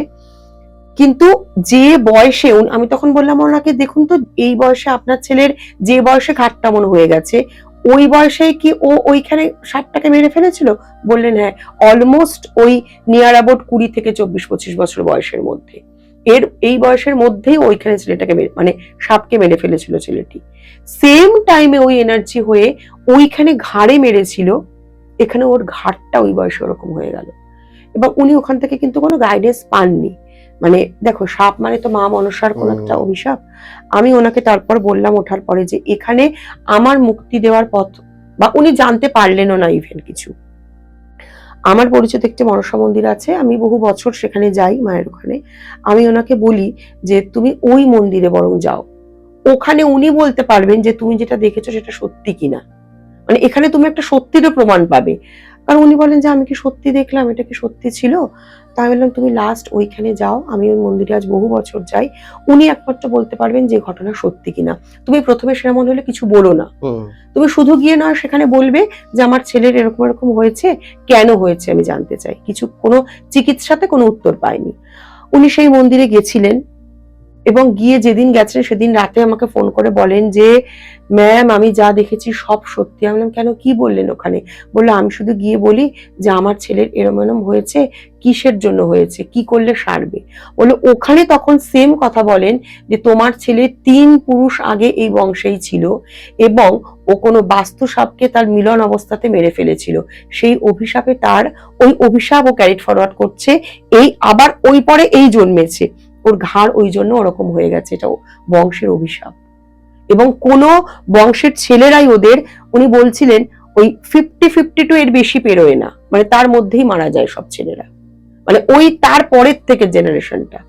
কিন্তু যে বয়সে, আমি তখন বললাম ওনাকে দেখুন তো এই বয়সে আপনার ছেলের যে বয়সে ঘাটটা মনে হয়ে গেছে, ওই বয়সে কি ও ওইখানে সাপটাকে মেরে ফেলেছিল? বললেন হ্যাঁ, অলমোস্ট ওই নিয়ার অ্যাবাউট 20 থেকে 24-25 বছর বয়সের মধ্যে, এই বয়সের মধ্যেই ওইখানে ছেলেটাকে মানে সাপকে মেরে ফেলেছিল ছেলেটি। সেম টাইমে ওই এনার্জি হয়ে ওইখানে ঘাড়ে মেরেছিল, এখানে ওর ঘাড়টা ওই বয়সে ওরকম হয়ে গেল। এবং উনি ওখান থেকে কিন্তু কোনো গাইডেন্স পাননি। মানে দেখো, সাপ মানে তো মা মনসার কোন একটা অভিশাপ। আমি ওনাকে তারপর বললাম ওঠার পরে যে এখানে আমার মুক্তি দেওয়ার পথ, বা উনি জানতে পারলেনও না ইভেন কিছু। আমার পরিচিত একটি মনসা মন্দির আছে, আমি বহু বছর সেখানে যাই মায়ের ওখানে। আমি ওনাকে বলি যে তুমি ওই মন্দিরে বরং যাও, ওখানে উনি বলতে পারবেন যে তুমি যেটা দেখেছো সেটা সত্যি কিনা, মানে এখানে তুমি একটা সত্যিরও প্রমাণ পাবে। কারণ উনি বলেন যে আমি কি সত্যি দেখলাম, এটা কি সত্যি ছিল? তাই বললাম তুমি লাস্ট ওইখানে যাও, আমি ওই মন্দিরে আজ বহু বছর যাই, উনি একমাত্র বলতে পারবেন যে ঘটনা সত্যি কিনা। তুমি প্রথমে সেটা মনে হলে কিছু বলো না, তুমি শুধু গিয়ে নয় সেখানে বলবে যে আমার ছেলের এরকম এরকম হয়েছে, কেন হয়েছে আমি জানতে চাই। কিছু কোনো চিকিৎসাতে কোনো উত্তর পায়নি। উনি সেই মন্দিরে গেছিলেন, এবং গিয়ে যেদিন গেছেন সেদিন রাতে আমাকে ফোন করে বলেন যে ম্যাম আমি যা দেখেছি সব সত্যি। আমি বললাম কেন, কি বললেন ওখানে? বললো আমি শুধু গিয়ে বলি যে আমার ছেলের এরম এরম হয়েছে, কিসের জন্য হয়েছে, কি করলে সারবে। বললো ওখানে তখন সেম কথা বলেন যে তোমার ছেলে 3 পুরুষ আগে এই বংশেই ছিল, এবং ও কোনো বাস্তু সাপকে তার মিলন অবস্থাতে মেরে ফেলেছিল, সেই অভিশাপে তার ওই অভিশাপ ও ক্যারিড ফরওয়ার্ড করছে, এই আবার ওই পরে এই জন্মেছে, ওর ঘাড় ওই জন্য ওরকম হয়ে গেছে, এটাও বংশের অভিশাপ। এবং কোন বংশের ছেলেরাই ওদের, উনি বলছিলেন ওই 50-52 এর বেশি পেরোয় না, মানে তার মধ্যেই মারা যায় সব ছেলেরা, মানে ওই তার পরের থেকে জেনারেশনটা।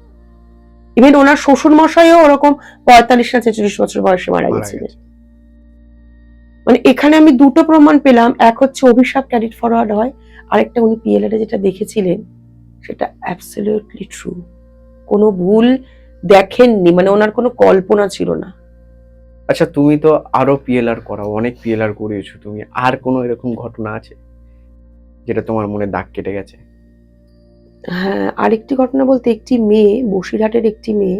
ইভেন ওনার শ্বশুর মশাইও ওরকম 45 না 46 বছর বয়সে মারা গেছিলেন। মানে এখানে আমি দুটো প্রমাণ পেলাম, এক হচ্ছে অভিশাপ ক্যারিড ফরওয়ার্ড হয়, আরেকটা উনি পিএলআর যেটা দেখেছিলেন সেটা অ্যাবসলিউটলি ট্রু, কোনো ভুল দেখেননি, মানে ওনার কোনো কল্পনা ছিল না। আচ্ছা, তুমি তো আরো পিএলআর করাও, অনেক পিএলআর করিয়েছো তুমি, আর কোনো এরকম ঘটনা আছে যেটা তোমার মনে দাগ কেটে গেছে? হ্যাঁ, আরেকটি ঘটনা বলতে, একটি মেয়ে, বসিরহাটের একটি মেয়ে,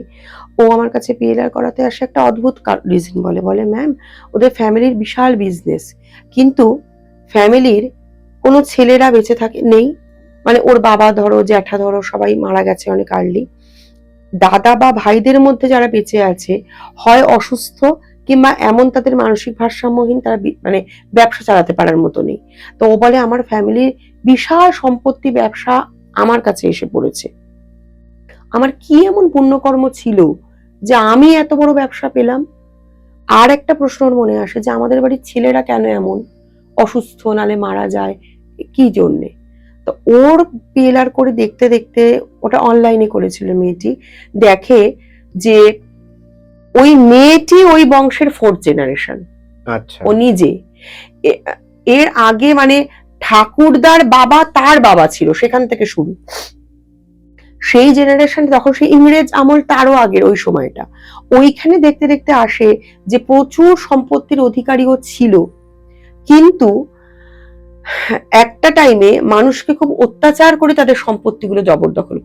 ও আমার কাছে পিএলআর করাতে আসে একটা অদ্ভুত রিজন বলে ম্যাম ওদের ফ্যামিলির বিশাল বিজনেস, কিন্তু ফ্যামিলির কোনো ছেলেরা বেঁচে নেই, মানে ওর বাবা ধরো, জ্যাঠা ধরো, সবাই মারা গেছে অনেক আর্লি। দাদা বা ভাইদের মধ্যে যারা বেঁচে আছে হয় অসুস্থ, কিংবা এমন তাদের মানসিক ভারসাম্যহীন, তারা মানে ব্যবসা চালাতে পারার মতো নেই। তো ও বলে আমার ফ্যামিলির বিশাল সম্পত্তি, ব্যবসা আমার কাছে এসে পড়েছে, আমার কি এমন পুণ্যকর্ম ছিল যে আমি এত বড় ব্যবসা পেলাম। আর একটা প্রশ্ন মনে আসে যে আমাদের বাড়ির ছেলেরা কেন এমন অসুস্থ, নালে মারা যায়, কি জন্যে? তো ওর পিএলআর করে দেখতে দেখতে, ওটা অনলাইনে করেছিল মেয়েটি, দেখে যে ওই মেয়েটি ওই বংশের 4th জেনারেশন। আচ্ছা, ও নিজে এর আগে মানে ঠাকুরদার বাবা তার বাবা ছিল, সেখান থেকে শুরু, সেই জেনারেশন, তখন সেই ইংরেজ আমল তারও আগের ওই সময়টা। ওইখানে দেখতে দেখতে আসে যে প্রচুর সম্পত্তির অধিকারীও ছিল, কিন্তু একটা টাইমে মানুষকে খুব অত্যাচার করে তাদের সম্পত্তিগুলো জবরদখল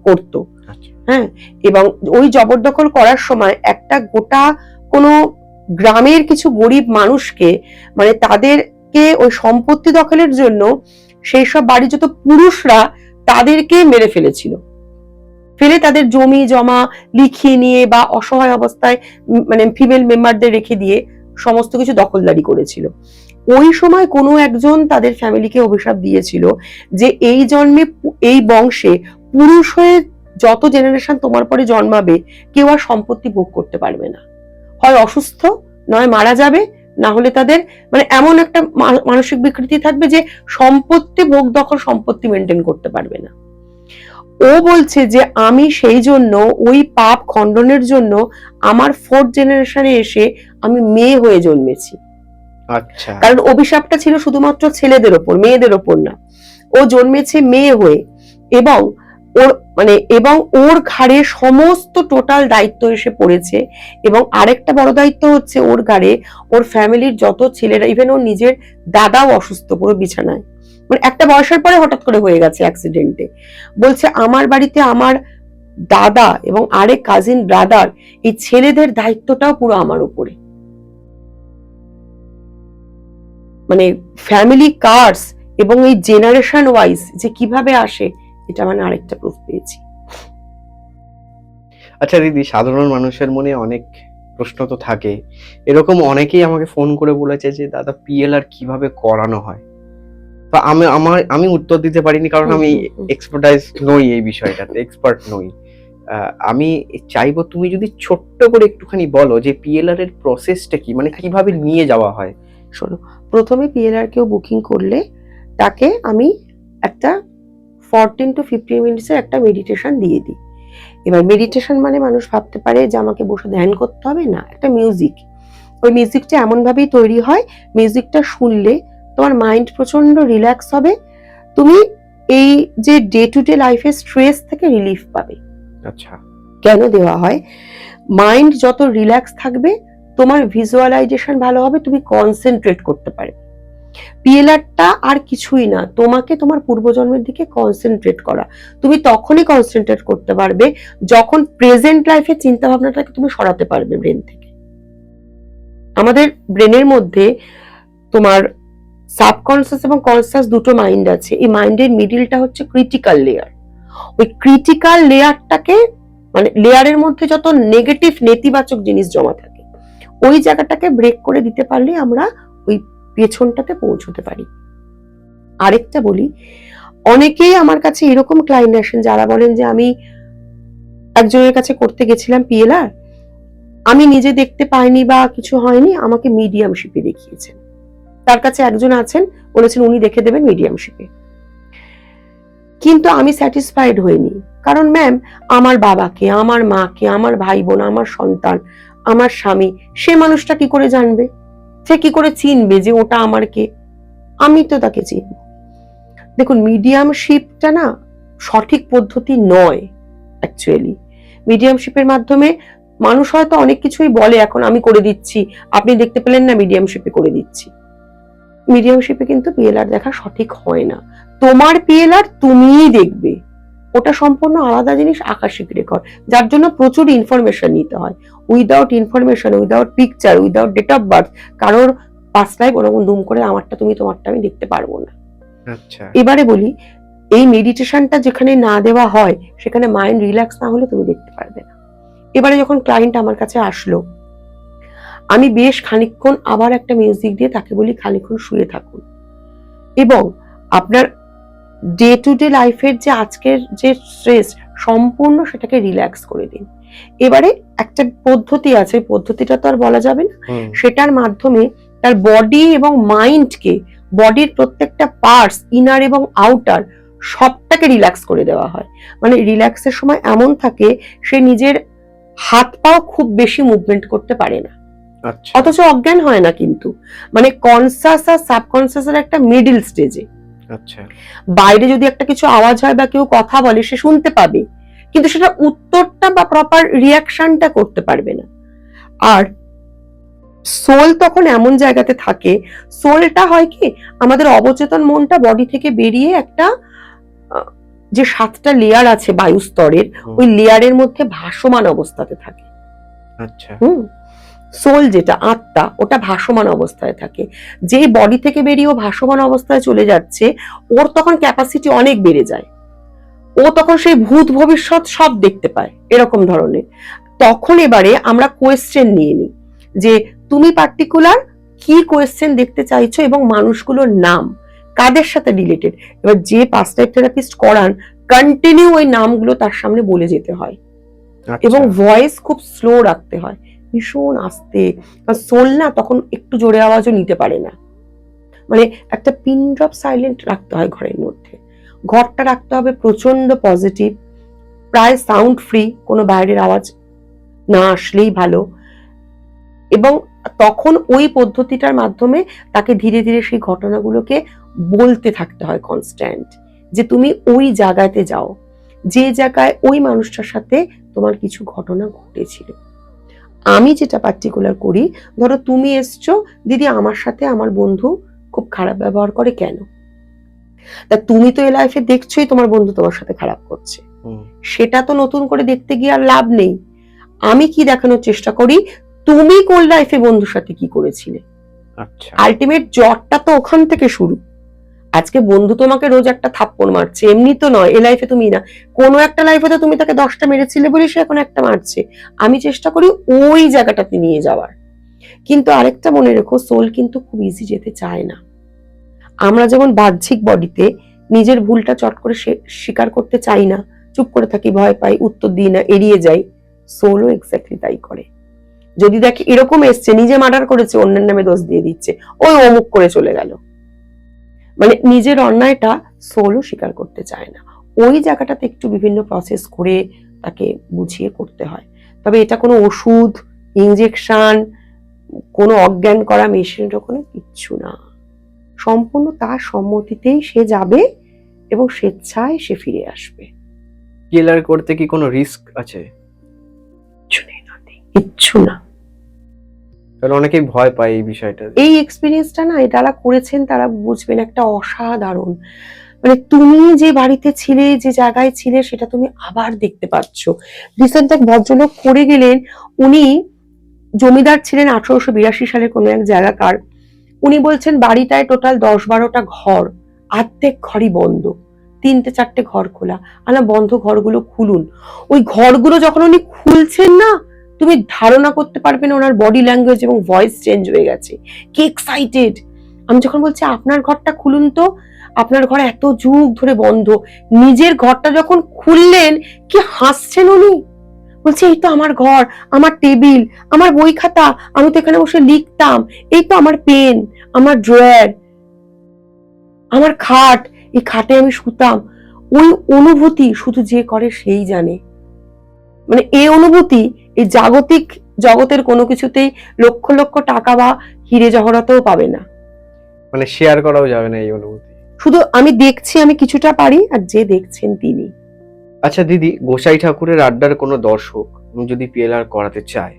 করতো। হ্যাঁ, এবং ওই জবরদখল করার সময় একটা গোটা কোনো গ্রামের কিছু গরিব মানুষকে, মানে তাদেরকে ওই সম্পত্তি দখলের জন্য সেই সব বাড়ি যত পুরুষরা, তাদেরকে মেরে ফেলে তাদের জমি জমা লিখিয়ে নিয়ে বা অসহায় অবস্থায় মানে ফিমেল মেম্বারদের রেখে দিয়ে সমস্ত কিছু দখলদারি করেছিল। ওই সময় কোনো একজন তাদের ফ্যামিলিকে অভিশাপ দিয়েছিল যে এই জন্মে, এই বংশে পুরুষ হয়ে যত জেনারেশন তোমার পরে জন্মাবে, কেউ আর সম্পত্তি ভোগ করতে পারবে না, হয় অসুস্থ, নয় মারা যাবে, না হলে তাদের মানে এমন একটা মানসিক বিকৃতি থাকবে যে সম্পত্তি ভোগ দখল, সম্পত্তি মেনটেন করতে পারবে না। ও বলছে যে আমি সেই জন্য ওই পাপ খণ্ডনের জন্য আমার 4th জেনারেশনে এসে আমি মেয়ে হয়ে জন্মেছি। আচ্ছা, কারণ অভিশাপটা ছিল শুধুমাত্র ছেলেদের ওপর, মেয়েদের ওপর না। ও জন্মেছে মেয়ে হয়ে, এবং ওর ঘাড়ে সমস্ত টোটাল দায়িত্ব এসে পড়েছে। এবং আরেকটা বড় দায়িত্ব হচ্ছে ওর ঘাড়ে ওর ফ্যামিলির যত ছেলেরা, ইভেন ওর নিজের দাদাও অসুস্থ, পুরো বিছানায়, মানে একটা বয়সের পরে হঠাৎ করে হয়ে গেছে অ্যাক্সিডেন্টে। বলছে আমার বাড়িতে আমার দাদা এবং আরেক কাজিন ব্রাদার, এই ছেলেদের দায়িত্বটাও পুরো আমার উপরে। মানে ফ্যামিলি কার্স এবং এই জেনারেশন ওয়াইজ যে কিভাবে আসে, এটা মানে আরেকটা প্রুফ পেয়েছি। আচ্ছা দিদি, সাধারণ মানুষের মনে অনেক প্রশ্ন তো থাকে, এরকম অনেকেই আমাকে ফোন করে বলেছে যে দাদা পিএলআর কিভাবে করানো হয়, তো আমি উত্তর দিতে পারিনি, কারণ আমি এক্সপার্টাইজ নই এই বিষয়টাতে, এক্সপার্ট নই। আমি চাইবো তুমি যদি ছোট্ট করে একটুখানি বলো যে পিএলআর এর প্রসেসটা কি, মানে কিভাবে নিয়ে যাওয়া হয়। শোনো, প্রথমে পিএলআর কেউ বুকিং করলে তাকে আমি একটা 14 to 15 মিনিটসের একটা মেডিটেশন দিয়ে দিই। এবার মেডিটেশন মানে মানুষ ভাবতে পারে যে আমাকে বসে ধ্যান করতে হবে, না, একটা মিউজিক, ওই মিউজিকটা এমন ভাবেই তৈরি হয়, মিউজিকটা শুনলে তোমার মাইন্ড প্রচন্ড রিল্যাক্স হবে, তুমি এই যে ডে টু ডে লাইফের স্ট্রেস থেকে রিলিফ পাবে। আচ্ছা, কেন দেওয়া হয়? মাইন্ড যত রিল্যাক্স থাকবে, তোমার ভিজুয়ালাইজেশন ভালো হবে, তুমি কনসেন্ট্রেট করতে পারবে। পিএলআরটা আর কিছুই না, তোমাকে তোমার পূর্বজন্মের দিকে কনসেন্ট্রেট করা। তুমি তখনই কনসেন্ট্রেট করতে পারবে যখন প্রেজেন্ট লাইফের চিন্তা ভাবনাটাকে তুমি সরাতে পারবে ব্রেন থেকে। আমাদের ব্রেনের মধ্যে তোমার সাবকনসিয়াস এবং কনসিয়াস দুটো মাইন্ড আছে। এই মাইন্ডের মিডিলটা হচ্ছে ক্রিটিক্যাল লেয়ার। ওই ক্রিটিক্যাল লেয়ারটাকে, মানে লেয়ারের মধ্যে যত নেগেটিভ, নেতিবাচক জিনিস জমা থাকে, ওই জায়গাটাকে ব্রেক করে দিতে পারলে আমরা ওই পেছনটাতে পৌঁছতে পারি। আরেকটা বলি, অনেকেই আমার কাছে এরকম ক্লায়েন্ট আসেন যারা বলেন যে আমি একজনের কাছে করতে গেছিলাম পিএলআর, আমি নিজে দেখতে পাইনি বা কিছু হয়নি, আমাকে মিডিয়ামশিপে দেখিয়েছেন। তার কাছে একজন আছেন, বলেছেন উনি দেখে দেবেন মিডিয়ামশিপে। কিন্তু আমি স্যাটিসফাইড হইনি, কারণ ম্যাম আমার বাবাকে, আমার মাকে, আমার ভাই বোন, আমার সন্তান, আমার স্বামী, সে মানুষটা কি করে জানবে, সে কি করে চিনবে যে ওটা আমার কে? আমি তো তাকে চিনব। দেখুন, মিডিয়ামশিপটা না সঠিক পদ্ধতি নয় অ্যাকচুয়ালি। মিডিয়ামশিপের মাধ্যমে মানুষ হয়তো অনেক কিছুই বলে, এখন আমি করে দিচ্ছি, আপনি দেখতে পেলেন না, মিডিয়ামশিপে করে দিচ্ছি। মিডিয়ামশিপে কিন্তু পিএলআর দেখা সঠিক হয় না। তোমার পিএলআর তুমিই দেখবে, ওটা সম্পূর্ণ আলাদা জিনিস, আকাশিক রেকর্ড, যার জন্য প্রচুর ইনফরমেশন নিতে হয়। Without information, without picture, without date of birth, কারোর পাস্ট লাইফ ওরকম দুম করে আমারটা তুমি তোমারটা আমি দেখতে পারবো না। আচ্ছা, এবারে বলি, এই মেডিটেশনটা যেখানে না দেওয়া হয় সেখানে মাইন্ড রিল্যাক্স না হলে তুমি দেখতে পারবে না। এবারে যখন ক্লায়েন্ট আমার কাছে আসলো, আমি বেশ খানিকক্ষণ আবার একটা মিউজিক দিয়ে তাকে বলি খানিকক্ষণ শুয়ে থাকুন, এবং আপনার ডে টু ডে লাইফের যে আজকের যে স্ট্রেস সম্পূর্ণ সেটাকে রিল্যাক্স করে দিন। এবারে একটা পদ্ধতি আছে, পদ্ধতিটা তো আর বলা যাবে না, সেটার মাধ্যমে তার বডি এবং মাইন্ডকে, বডির প্রত্যেকটা পার্টস, ইনার এবং আউটার, সবটাকে রিল্যাক্স করে দেওয়া হয়। মানে রিল্যাক্সের সময় এমন থাকে সে নিজের হাত পাও খুব বেশি মুভমেন্ট করতে পারে না, অথচ অজ্ঞান হয় না কিন্তু, মানে কনসাস আর সাবকনসাসের একটা মিডল স্টেজে। আচ্ছা, বাইরে যদি একটা কিছু আওয়াজ হয় বা কেউ কথা বলে সে শুনতে পাবে, কিন্তু সেটা উত্তরটা বা প্রপার রিয়াকশনটা করতে পারবে না। আর সোল তখন এমন জায়গাতে থাকে, সোলটা হয় কি, আমাদের অবচেতন মনটা বডি থেকে বেরিয়ে একটা যে 7টা লেয়ার আছে বায়ুস্তরের, ওই লেয়ারের মধ্যে ভাসমান অবস্থাতে থাকে। আচ্ছা, সোল যেটা আত্মা, ওটা ভাসমান অবস্থায় থাকে। যে বডি থেকে বেরিয়ে ও ভাসমান অবস্থায় চলে যাচ্ছে, ওর তখন ক্যাপাসিটি অনেক বেড়ে যায়, ও তখন সেই ভূত ভবিষ্যৎ সব দেখতে পায়, এরকম ধরনের। তখন এবারে আমরা কোয়েশ্চেন নিয়ে নিই যে তুমি পার্টিকুলার কি কোয়েশ্চেন দেখতে চাইছো এবং মানুষগুলোর নাম কাদের সাথে রিলেটেড। এবার যে পাস্ট লাইফ থেরাপিস্ট করান, কন্টিনিউ ওই নামগুলো তার সামনে বলে যেতে হয়, এবং ভয়েস খুব স্লো রাখতে হয়, ভীষণ আস্তে। সোল না তখন একটু জোরে আওয়াজও নিতে পারে না, মানে একটা পিন ড্রপ সাইলেন্ট রাখতে হয় ঘরের মধ্যে। ঘরটা রাখতে হবে প্রচন্ড পজিটিভ, প্রায় সাউন্ড ফ্রি, কোনো বাইরের আওয়াজ না আসলেই ভালো। এবং তখন ওই পদ্ধতিটার মাধ্যমে তাকে ধীরে ধীরে সেই ঘটনাগুলোকে বলতে থাকতে হয় কনস্ট্যান্ট, যে তুমি ওই জায়গাতে যাও যে জায়গায় ওই মানুষটার সাথে তোমার কিছু ঘটনা ঘটেছিল। আমি যেটা পার্টিকুলার করি, ধরো তুমি এসছো, দিদি আমার সাথে আমার বন্ধু খুব খারাপ ব্যবহার করে, কেন? তা তুমি তো এই লাইফে দেখছোই তোমার বন্ধু তোমার সাথে খারাপ করছে, সেটা তো নতুন করে দেখতে গিয়ে আর লাভ নেই। আমি কি দেখানোর চেষ্টা করি, তুমি কোন লাইফে বন্ধুর সাথে কি করেছিলে, আলটিমেট জটটা তো ওখান থেকে শুরু। আজকে বন্ধু তোমাকে রোজ একটা থাপ্পড় মারছে, এমনি তো নয়, এ লাইফে তুমি না, কোনো একটা লাইফে তো তুমি তাকে 10টা মেরেছিলে বলে সে এখন একটা মারছে। আমি চেষ্টা করি ওই জায়গাটাতে নিয়ে যাওয়ার। কিন্তু আরেকটা মনে রেখো, সোল কিন্তু খুব ইজি যেতে চায় না। আমরা যেমন বাহ্যিক বডিতে নিজের ভুলটা চট করে স্বীকার করতে চাই না, চুপ করে থাকি, ভয় পাই, উত্তর দিই না, এড়িয়ে যাই, সোলও এক্স্যাক্টলি তাই করে। যদি দেখি এরকম এসছে, নিজে মার্ডার করেছে, অন্যের নামে দোষ দিয়ে দিচ্ছে, ওই অমুক করে চলে গেল, মানে নিজের অন্যায়টা সোলও স্বীকার করতে চায় না। ওই জায়গাটাতে একটু বিভিন্ন প্রসেস করে তাকে বুঝিয়ে করতে হয়। তবে এটা কোনো ওষুধ, ইনজেকশন, কোনো অজ্ঞান করা মেশিনের কোনো কিচ্ছু না, সম্পূর্ণ তার সম্মতিতেই সে যাবে এবং স্বেচ্ছায় সে ফিরে আসবে। কিলার করতে কি কোনো রিস্ক আছে? কিচ্ছু না, কারণ অনেকেই ভয় পায় এই বিষয়টা। এই এক্সপিরিয়েন্সটা না যারা করেছেন তারা বুঝবেন, একটা অসাধারণ, মানে তুমি যে বাড়িতে ছিলে, যে জায়গায় ছিলে, সেটা তুমি আবার দেখতে পাচ্ছ। রিসেন্ট এক ভদ্রলোক করে গেলেন, উনি জমিদার ছিলেন 1882 সালের কোনো এক জায়গাকার। উনি বলছেন বাড়িটায় টোটাল 10-12টা ঘর, অর্ধেক ঘরই বন্ধ, 3-4টে ঘর খোলা। আলা বন্ধ ঘরগুলো খুলুন। ওই ঘরগুলো যখন উনি খুলছেন না, তুমি ধারণা করতে পারবে না ওনার বডি ল্যাঙ্গুয়েজ এবং ভয়েস চেঞ্জ হয়ে গেছে, কি এক্সাইটেড। আমি যখন বলছি আপনার ঘরটা খুলুন তো, আপনার ঘর এত যুগ ধরে বন্ধ, নিজের ঘরটা যখন খুললেন কি হাসছেন উনি, বলছে এই তো আমার ঘর, আমার টেবিল, আমার বই খাতা, আমি তো এখানে বসে লিখতাম, এই তো আমার পেন, আমার ড্রয়ার, আমার খাট, এই খাটে আমি শুতাম। ওই অনুভূতি শুধু যে করে সেই জানে। মানে এই অনুভূতি এই জাগতিক জগতের কোনো কিছুতেই লক্ষ লক্ষ টাকা বা হিরে জহরতেও পাবে না। মানে শেয়ার করাও যাবে না এই অনুভূতি। শুধু আমি দেখছি, আমি কিছুটা পারি, আর যে দেখছেন তিনি। আচ্ছা দিদি, গোসাই ঠাকুরের আড্ডার কোনো দর্শক যদি পিএলআর করাতে চায়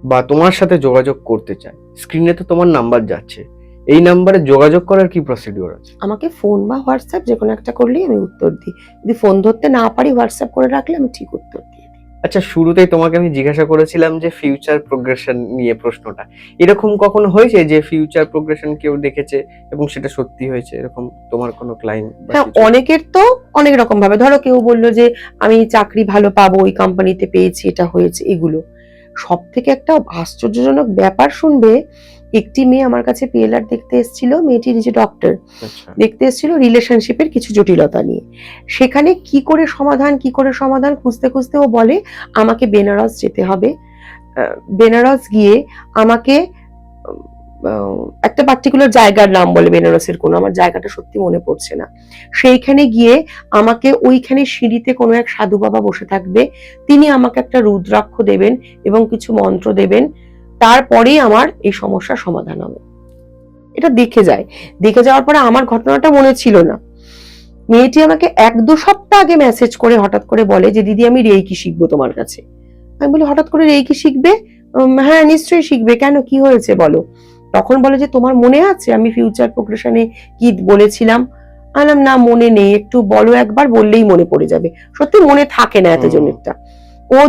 বা তোমার সাথে যোগাযোগ করতে চায়, স্ক্রিনে তো তোমার নাম্বার যাচ্ছে, এই নাম্বারে যোগাযোগ করার কি প্রসিডিওর আছে? আমাকে ফোন বা হোয়াটসঅ্যাপ যে কোনো একটা করলেই আমি উত্তর দিই। যদি ফোন ধরতে না পারি হোয়াটসঅ্যাপ করে রাখলে আমি ঠিক উত্তর দিই। আচ্ছা, শুরুতেই তোমাকে আমি জিজ্ঞাসা করেছিলাম যে ফিউচার প্রোগ্রেশন নিয়ে প্রশ্নটা, এরকম কখনো হয়েছে যে ফিউচার প্রোগ্রেশন কেউ দেখেছে এবং সেটা সত্যি হয়েছে, এরকম তোমার কোনো ক্লায়েন্ট? হ্যাঁ, অনেকের তো অনেক রকম ভাবে, ধরো কেউ বললো যে আমি চাকরি ভালো পাবো, ওই কোম্পানিতে পেয়েছি, এটা হয়েছে। এগুলো সব থেকে একটা আশ্চর্যজনক ব্যাপার শুনবে, একটি মেয়ে আমার কাছে পিএলআর দেখতে এসেছিল, মেয়েটি নিজে ডক্টর, দেখতে এসেছিল রিলেশনশিপের কিছু জটিলতা নিয়ে। সেখানে কি করে সমাধান খুঁজতে খুঁজতে ও বলে আমাকে বেনারস যেতে হবে। বেনারস গিয়ে আমাকে একটা পার্টিকুলার জায়গার নাম বলে বেনারসের, কোনো আমার জায়গাটা সত্যি মনে পড়ছে না, সেইখানে গিয়ে আমাকে ওইখানে সিঁড়িতে কোনো এক সাধু বাবা বসে থাকবে, তিনি আমাকে একটা রুদ্রাক্ষ দেবেন এবং কিছু মন্ত্র দেবেন, তারপরেই আমার এই সমস্যার সমাধান হবে। এটা দেখে যাওয়ার পরে আমার ঘটনাটা মনে ছিল না। মেয়েটি আমাকে 1-2 সপ্তাহ আগে মেসেজ করে হঠাৎ করে বলে যে দিদি আমি রেইকি শিখবো তোমার কাছে। আমি বলি হঠাৎ করে রেইকি শিখবে? হ্যাঁ নিশ্চয়ই শিখবে, কেন, কি হয়েছে বলো। তখন বলে যে তোমার মনে আছে আমি ফিউচার প্রোগ্রেশনে কি বলেছিলাম? বললাম না মনে নেই, একটু বলো, একবার বললেই মনে পড়ে যাবে। সত্যি মনে থাকে না এতজনেরটা। ও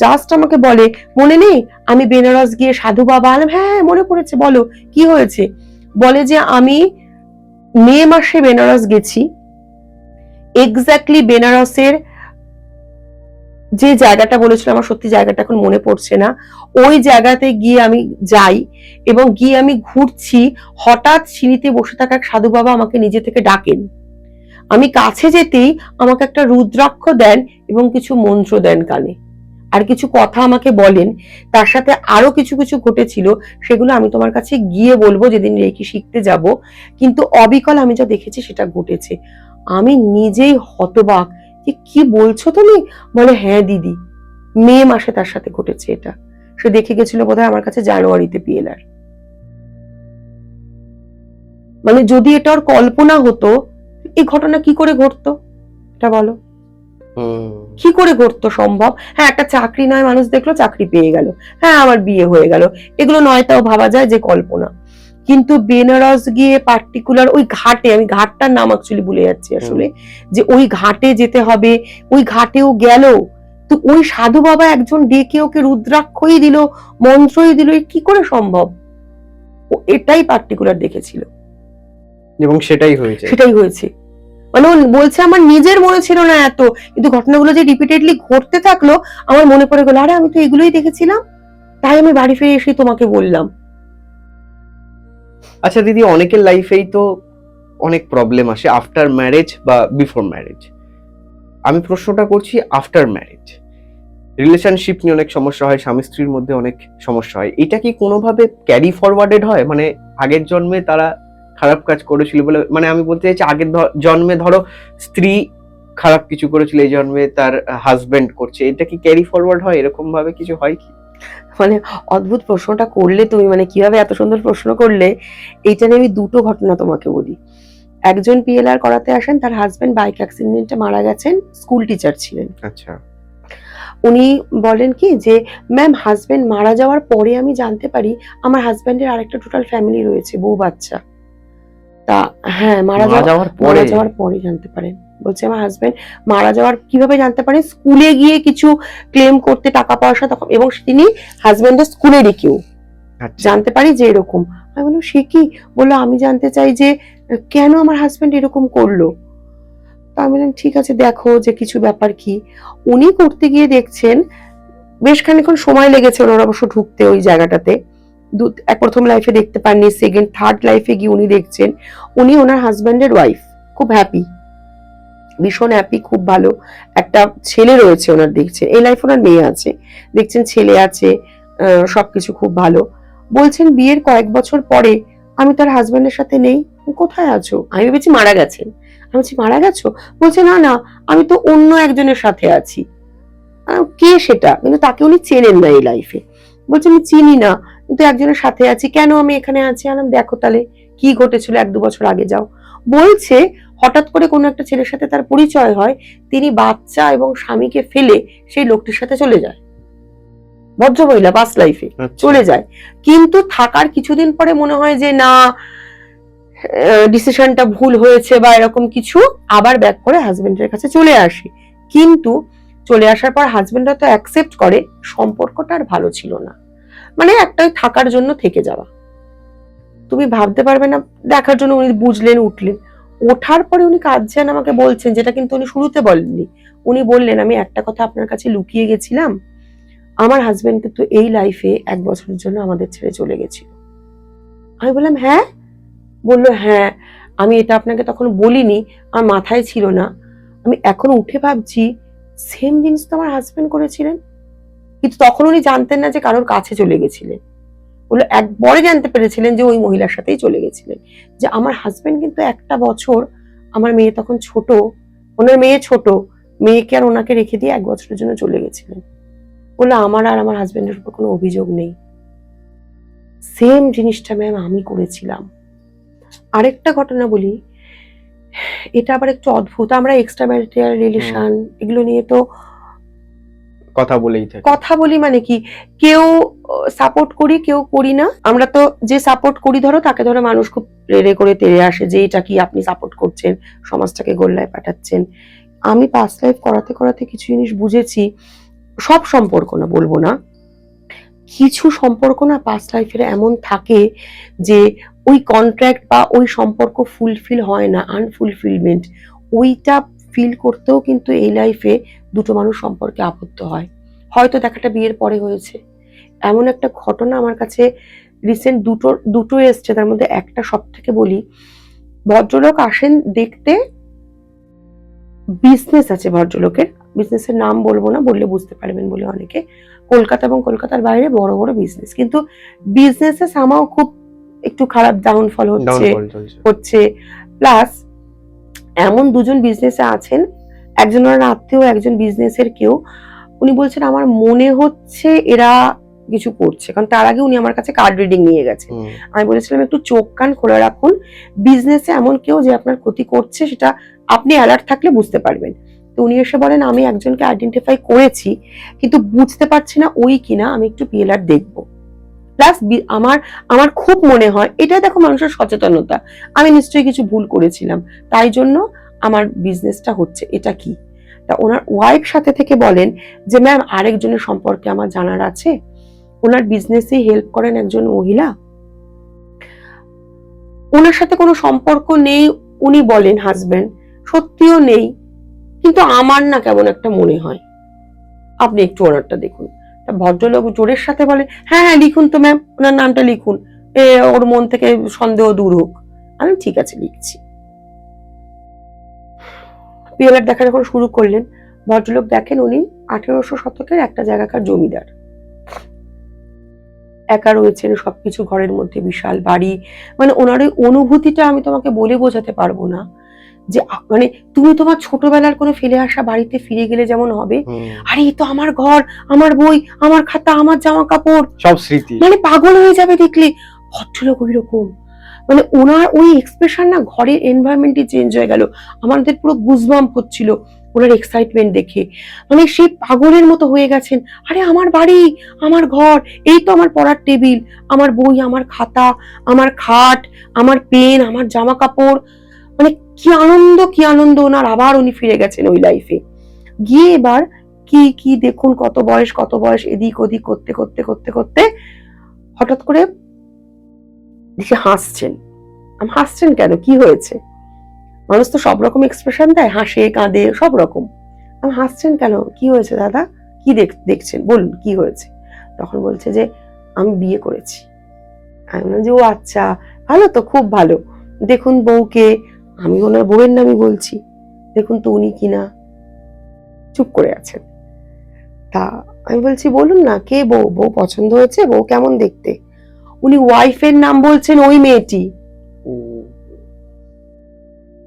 জাস্ট আমাকে বলে মনে নেই আমি বেনারস গিয়ে সাধু বাবা। হ্যাঁ মনে পড়েছে, বলো কি হয়েছে। বলে যে আমি মে মাসে বেনারস গেছি, এক্স্যাক্টলি বেনারসের যে জায়গাটা বলেছিল, আমার সত্যি জায়গাটা এখন মনে পড়ছে না, ওই জায়গাতে গিয়ে আমি যাই এবং গিয়ে আমি ঘুরছি, হঠাৎ সিঁড়িতে বসে থাকা এক সাধু বাবা আমাকে নিজে থেকে ডাকেন। আমি কাছে যেতেই আমাকে একটা রুদ্রাক্ষ দেন এবং কিছু মন্ত্র দেন কানে, আর কিছু কথা আমাকে বলেন। তার সাথে আরো কিছু কিছু ঘটেছিল, সেগুলো আমি তোমার কাছে গিয়ে বলবো যেদিন রেকি শিখতে যাব। কিন্তু অবিকল আমি যা দেখেছি সেটা ঘটেছে। আমি নিজেই হতবাক যে কি বলছো তুমি। বলে হ্যাঁ দিদি, মে মাসে তার সাথে ঘটেছে এটা। সে দেখে গেছিল বোধহয় আমার কাছে জানুয়ারিতে পিএলআর। মানে যদি এটা ওর কল্পনা হতো, এই ঘটনা কি করে ঘটতো এটা বলো, কি করে ঘটতো সম্ভব? হ্যাঁ একটা চাকরি নয়, মানুষ দেখলো চাকরি পেয়ে গেল, হ্যাঁ আমার বিয়ে হয়ে গেল, এগুলো নয় তাও ভাবা যায় যে কল্পনা। কিন্তু বেনারস গিয়ে পার্টিকুলার ওই ঘাটে, আমি ঘাটটার নাম অ্যাকচুয়ালি ভুলে যাচ্ছি আসলে, যে ওই ঘাটে যেতে হবে, ওই ঘাটেও গেল, তো ওই সাধু বাবা একজন ডেকে ওকে রুদ্রাক্ষই দিল, মন্ত্রই দিল, কি করে সম্ভব? ও এটাই পার্টিকুলার দেখেছিল এবং সেটাই হয়েছে। মানে বলছে আমার নিজের মনে ছিল না এত, কিন্তু ঘটনাগুলো যে রিপিটেডলি ঘটতে থাকলো আমার মনে পড়ে গেল, আরে আমি তো এগুলোই দেখেছিলাম, তাই আমি বাড়ি ফিরে এসে তোমাকে বললাম। আচ্ছা দিদি, অনেকের লাইফেই তো অনেক প্রবলেম আসে আফটার ম্যারেজ বা বিফোর ম্যারেজ। আমি প্রশ্নটা করছি আফটার ম্যারেজ রিলেশনশিপ নিয়ে অনেক সমস্যা হয়, স্বামী স্ত্রীর মধ্যে অনেক সমস্যা হয়, এটা কি কোনোভাবে ক্যারি ফরওয়ার্ডেড হয়? মানে আগের জন্মে তারা খারাপ কাজ করেছিল বলে, মানে আমি বলতে চাইছি আগের জন্মে ধরো স্ত্রী খারাপ কিছু করেছিল, এই জন্মে তার হাজবেন্ড করছে, এটা কি ক্যারি ফরওয়ার্ড হয়? এরকম ভাবে কিছু হয় কি? মানে অদ্ভুত প্রশ্নটা করলে তুমি, মানে কিভাবে এত সুন্দর প্রশ্ন করলে। এইটা নিয়ে আমি দুটো ঘটনা তোমাকে বলি। একজন পিএলআর করাতে আসেন, তার হাজবেন্ড বাইক অ্যাক্সিডেন্টে মারা গেছেন, স্কুল টিচার ছিলেন। আচ্ছা। উনি বলেন কি যে ম্যাম হাজবেন্ড মারা যাওয়ার পরে আমি জানতে পারি আমার হাজবেন্ডের আরেকটা টোটাল ফ্যামিলি রয়েছে, বউ বাচ্চা। তা হ্যাঁ মারা যাওয়ার পরে জানতে পারেন। বলছে আমার হাজবেন্ড মারা যাওয়ার কিভাবে জানতে পারেন, স্কুলে গিয়ে কিছু ক্লেম করতে টাকা পয়সা তখন, এবং তিনি হাজবেন্ডের স্কুলেরই কেউ, জানতে পারি যে এরকম। আমি বললাম সে কি? বললো আমি জানতে চাই যে কেন আমার হাজবেন্ড এরকম করলো। তা আমি বললাম ঠিক আছে দেখো যে কিছু ব্যাপার কি। উনি করতে গিয়ে দেখছেন বেশ খানিকক্ষণ সময় লেগেছে ওনার অবশ্য ঢুকতে ওই জায়গাটাতে। প্রথম লাইফে দেখতে পাননি, সেকেন্ড থার্ড লাইফে গিয়ে উনি দেখছেন উনি ওনার হাজবেন্ডের ওয়াইফ, খুব হ্যাপি। ভীষণ হ্যাপি, খুব ভালো। একটা ছেলে রয়েছে ওনার, দেখছেন এই লাইফ, ওনার মেয়ে আছে, দেখছেন ছেলে আছে, সবকিছু খুব ভালো। বলছেন বিয়ের কয়েক বছর পরে আমি তার হাজবেন্ডের সাথে নেই। কোথায় আছো? আমি ভেবেছি মারা গেছেন। আমি বলছি মারা গেছো? বলছে না না, আমি তো অন্য একজনের সাথে আছি। কে সেটা? কিন্তু তাকে উনি চেনেন না এই লাইফে। বলছে আমি চিনি না, কিন্তু একজনের সাথে আছি। কেন আমি এখানে আছি? আলাম দেখো তাহলে কি ঘটেছিল 1-2 বছর আগে, যাও। বলছে হঠাৎ করে কোনো একটা ছেলের সাথে তার পরিচয় হয়, তিনি বাচ্চা এবং স্বামীকে ফেলে সেই লোকটির সাথে চলে যায়। ভদ্রমহিলা পাস্ট লাইফে চলে যায়, কিন্তু থাকার কিছুদিন পরে মনে হয় যে না, ডিসিশনটা ভুল হয়েছে বা এরকম কিছু, আবার ব্যাক করে হাজবেন্ডের কাছে চলে আসে। কিন্তু চলে আসার পর হাজবেন্ড হয়তো অ্যাকসেপ্ট করে, সম্পর্কটা আর ভালো ছিল না, মানে একটাই থাকার জন্য থেকে যাওয়া। তুমি ভাবতে পারবে না, দেখার জন্য উনি বুঝলেন, উঠলেন। ওঠার পরে উনি কাঁদছেন, আমাকে বলছেন, যেটা কিন্তু উনি শুরুতে বলেননি। উনি বললেন আমি একটা কথা আপনার কাছে লুকিয়ে গেছিলাম, আমার হাজবেন্ড কিন্তু এই লাইফে 1 বছরের জন্য আমাদের ছেড়ে চলে গেছিল। আমি বললাম হ্যাঁ? বললো হ্যাঁ, আমি এটা আপনাকে তখন বলিনি, আমার মাথায় ছিল না। আমি এখন উঠে ভাবছি সেম জিনিস তো আমার হাজবেন্ড করেছিলেন, কিন্তু তখন উনি জানতেন না যে কারোর কাছে চলে গেছিলেন। বললো একবারে জানতে পেরেছিলেন যে ওই মহিলার সাথেই চলে গেছিলেন। যে আমার হাজবেন্ড কিন্তু 1টা বছর, আমার মেয়ে তখন ছোট, ওনার মেয়ে ছোট, মেয়েকে আর ওনাকে রেখে দিয়ে 1 বছরের জন্য চলে গেছিলেন। বললো আমার আর আমার হাজবেন্ডের উপর কোনো অভিযোগ নেই, সেম জিনিসটা ম্যাম আমি করেছিলাম। আরেকটা ঘটনা বলি, এটা আবার একটু অদ্ভুত। আমরা এক্সট্রা ম্যারিটাল রিলেশন এগুলো নিয়ে তো কথা বলি, মানে কি, কেউ সাপোর্ট করি, কেউ করি না। আমরা তো যে সাপোর্ট করি, ধরো তাকে ধরো মানুষ খুব রেড়ে করে তেড়ে আসে যে এটা কি আপনি সাপোর্ট করছেন, সমাজটাকে গোল্লায় পাঠাচ্ছেন। আমি পাস্ট লাইফ করাতে করাতে কিছু জিনিস বুঝেছি, সব সম্পর্ক না বলবো না, কিছু সম্পর্ক না পাস্ট লাইফের এমন থাকে যে ওই কন্ট্রাক্ট বা ওই সম্পর্ক ফুলফিল হয় না, আনফুলফিলমেন্ট, ওইটা ফিল করতেও কিন্তু এই লাইফে দুটো মানুষ সম্পর্কে আবদ্ধ হয়। হয়তো দেখাটা বিয়ের পরে হয়েছে। এমন একটা ঘটনা আমার কাছে রিসেন্ট দুটো এসছে, তার মধ্যে একটা সব থেকে বলি। ভদ্রলোক আসেন দেখতে, বিজনেস আছে ভদ্রলোকের, বিজনেসের নাম বলবো না, বললে বুঝতে পারবেন বলে অনেকে। কলকাতা এবং কলকাতার বাইরে বড় বড় বিজনেস, কিন্তু বিজনেসে সামাও খুব একটু খারাপ ডাউনফল হচ্ছে। প্লাস এমন দুজন বিজনেসে আছেন, একজন ওনার আত্মীয়, একজন বিজনেসের কেউ। উনি বলছেন আমার মনে হচ্ছে এরা কিছু করছে, কারণ তার আগে উনি আমার কাছে কার্ড রিডিং নিয়ে গেছেন। আমি বলেছিলাম একটু চোখ কান খোলা রাখুন, বিজনেসে এমন কেউ যে আপনার ক্ষতি করছে, সেটা আপনি অ্যালার্ট থাকলে বুঝতে পারবেন। তো উনি এসে বলেন আমি একজনকে আইডেন্টিফাই করেছি, কিন্তু বুঝতে পারছি না ওই কিনা, আমি একটু পিএলআর দেখবো। প্লাস আমার খুব মনে হয়, এটা দেখো মানুষের সচেতনতা, আমি নিশ্চয়ই কিছু ভুল করেছিলাম, তাই জন্য আমার বিজনেসটা হচ্ছে, এটা কি। তা ওনার ওয়াইফ সাথে থেকে বলেন যে ম্যাম আরেকজনের সম্পর্কে আমার জানার আছে, ওনার বিজনেসে হেল্প করেন একজন মহিলা, ওনার সাথে কোনো সম্পর্ক নেই উনি বলেন, হাজবেন্ড সত্যিও নেই, কিন্তু আমার না কেমন একটা মনে হয়, আপনি একটু ওনারটা দেখুন। ভদ্রলোক জোরের সাথে বলে হ্যাঁ হ্যাঁ লিখুন তো ম্যাম, ওনার নামটা লিখুন, ওর মন থেকে সন্দেহ দূর হোক। আমি ঠিক আছে লিখছি। পিএলআর দেখা যখন শুরু করলেন, ভদ্রলোক দেখেন উনি 1800 শতকের একটা জায়গাকার জমিদার, একা রয়েছেন, সবকিছু ঘরের মধ্যে, বিশাল বাড়ি, মানে ওনার ওই অনুভূতিটা আমি তোমাকে বলে বোঝাতে পারবো না। যে মানে তুমি তোমার ছোটবেলার কোনো ফেলে আসা বাড়িতে ফিরে গেলে যেমন হবে, আরে এই তো আমার ঘর, আমার বই, আমার খাতা, আমার জামা কাপড়, সব স্মৃতি, মানে পাগল হয়ে যাবে দেখলে। ভদ্রলোক ওই রকম, মানে ওনার ওই এক্সপ্রেশন না, ঘরের এনভায়রনমেন্টই চেঞ্জ হয়ে গেল, আমাদের পুরো গুজবাম্প হচ্ছিল ওনার এক্সাইটমেন্ট দেখে, মানে সেই পাগলের মতো হয়ে গেছেন। আরে আমার বাড়ি, আমার ঘর, এই তো আমার পড়ার টেবিল, আমার বই, আমার খাতা, আমার খাট, আমার পেন, আমার জামা কাপড়, মানে কি আনন্দ, কি আনন্দ ওনার। আবার উনি ফিরে গেছেন ওই লাইফে গিয়ে। এবার কি কি দেখুন, কত বয়স এদিক ওদিক করতে করতে করতে করতে হঠাৎ করে দেখে হাসছেন। আমি হাসছেন কেন, কি হয়েছে? মানুষ তো সব রকম এক্সপ্রেশন দেয়, হাসে কাঁদে সব রকম। আমি হাসছেন কেন, কি হয়েছে দাদা, কি দেখছেন বলুন কি হয়েছে? তখন বলছে যে আমি বিয়ে করেছি। আমি বললাম যে ও আচ্ছা, ভালো তো, খুব ভালো। দেখুন বউকে, আমি ওনার বউয়ের নামই বলছি, দেখুন তো উনি কিনা। চুপ করে আছেন। তা আমি বলছি বলুন না কে বউ, বউ পছন্দ হয়েছে, বউ কেমন দেখতে? উনি ওয়াইফের নাম বলছেন ওই মেয়েটি,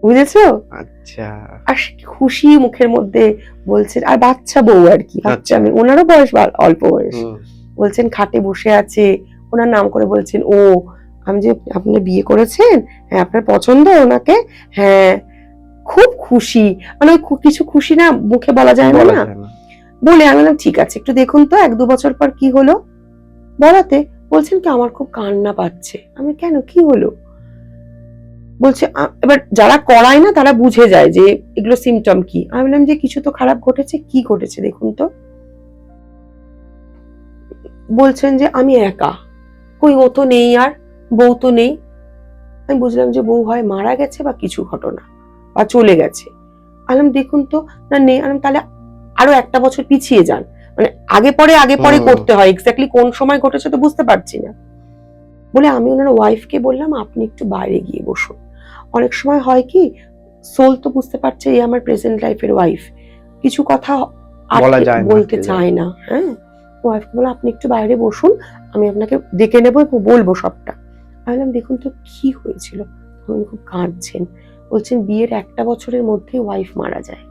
বুঝেছো? আচ্ছা আর খুশি মুখের মধ্যে বলছেন, আর বাচ্চা বউ আর কি, বাচ্চা মেয়ে, ওনারও বয়স অল্প বয়স। বলছেন খাটে বসে আছে, ওনার নাম করে বলছেন ও। আমি যে আপনি বিয়ে করেছেন, হ্যাঁ আপনার পছন্দ ওনাকে, হ্যাঁ খুব খুশি, মানে কিছু খুশি না মুখে বলা যায় না না বলে আমি বললাম ঠিক আছে একটু দেখুন তো 1-2 বছর পর কি হলো। বলাতে বলছেন কি আমার খুব কান্না পাচ্ছে। আমি কেন, কি হলো? বলছে এবার যারা করায় না তারা বুঝে যায় যে এগুলো সিমটম কি। আমি বললাম যে কিছু তো খারাপ ঘটেছে, কি ঘটেছে দেখুন তো। বলছেন যে আমি একা, কই ও তো নেই আর, বউ তো নেই। আমি বুঝলাম যে বউ হয় মারা গেছে বা কিছু ঘটনা বা চলে গেছে। আলাম দেখুন তো, না নেই। আলাম তাহলে আরো 1টা বছর পিছিয়ে যান, মানে আগে পরে করতে হয়, এক্স্যাক্টলি কোন সময় ঘটেছে তো বুঝতে পারছি না। বলে আমি ওনার ওয়াইফকে বললাম আপনি একটু বাইরে গিয়ে বসুন। অনেক সময় হয় কি সোল তো বুঝতে পারছে এই আমার প্রেজেন্ট লাইফের ওয়াইফ, কিছু কথা বলতে চায় না। হ্যাঁ, ওয়াইফকে বলে আপনি একটু বাইরে বসুন, আমি আপনাকে ডেকে নেবো এবং বলবো সবটা। বললাম দেখুন তো কি হয়েছিল। উনি খুব কাঁদছেন, বলছেন বিয়ের 1টা বছরের মধ্যেই ওয়াইফ মারা যায়।